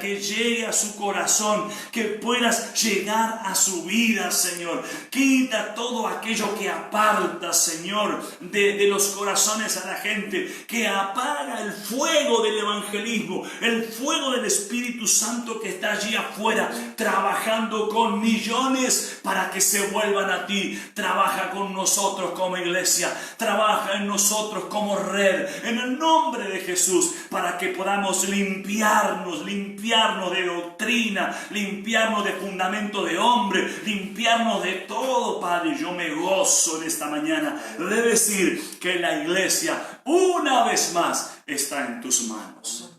que llegue a su corazón, que puedas llegar a su vida, Señor. Quita todo aquello que aparta, Señor, de los corazones a la gente, que apaga el fuego del evangelismo, el fuego del Espíritu Santo que está allí afuera trabajando con millones para que se vuelvan a ti. Trabaja con nosotros como iglesia, trabaja en nosotros como red, en el nombre de Jesús, para que podamos limpiarnos de doctrina, limpiarnos de fundamento de hombre, limpiarnos de todo, Padre. Yo me gozo en esta mañana de decir que la iglesia una vez más está en tus manos.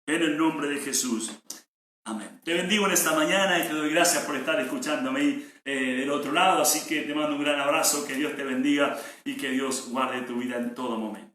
En el nombre de Jesús. Amén. Te bendigo en esta mañana y te doy gracias por estar escuchándome del otro lado. Así que te mando un gran abrazo. Que Dios te bendiga y que Dios guarde tu vida en todo momento.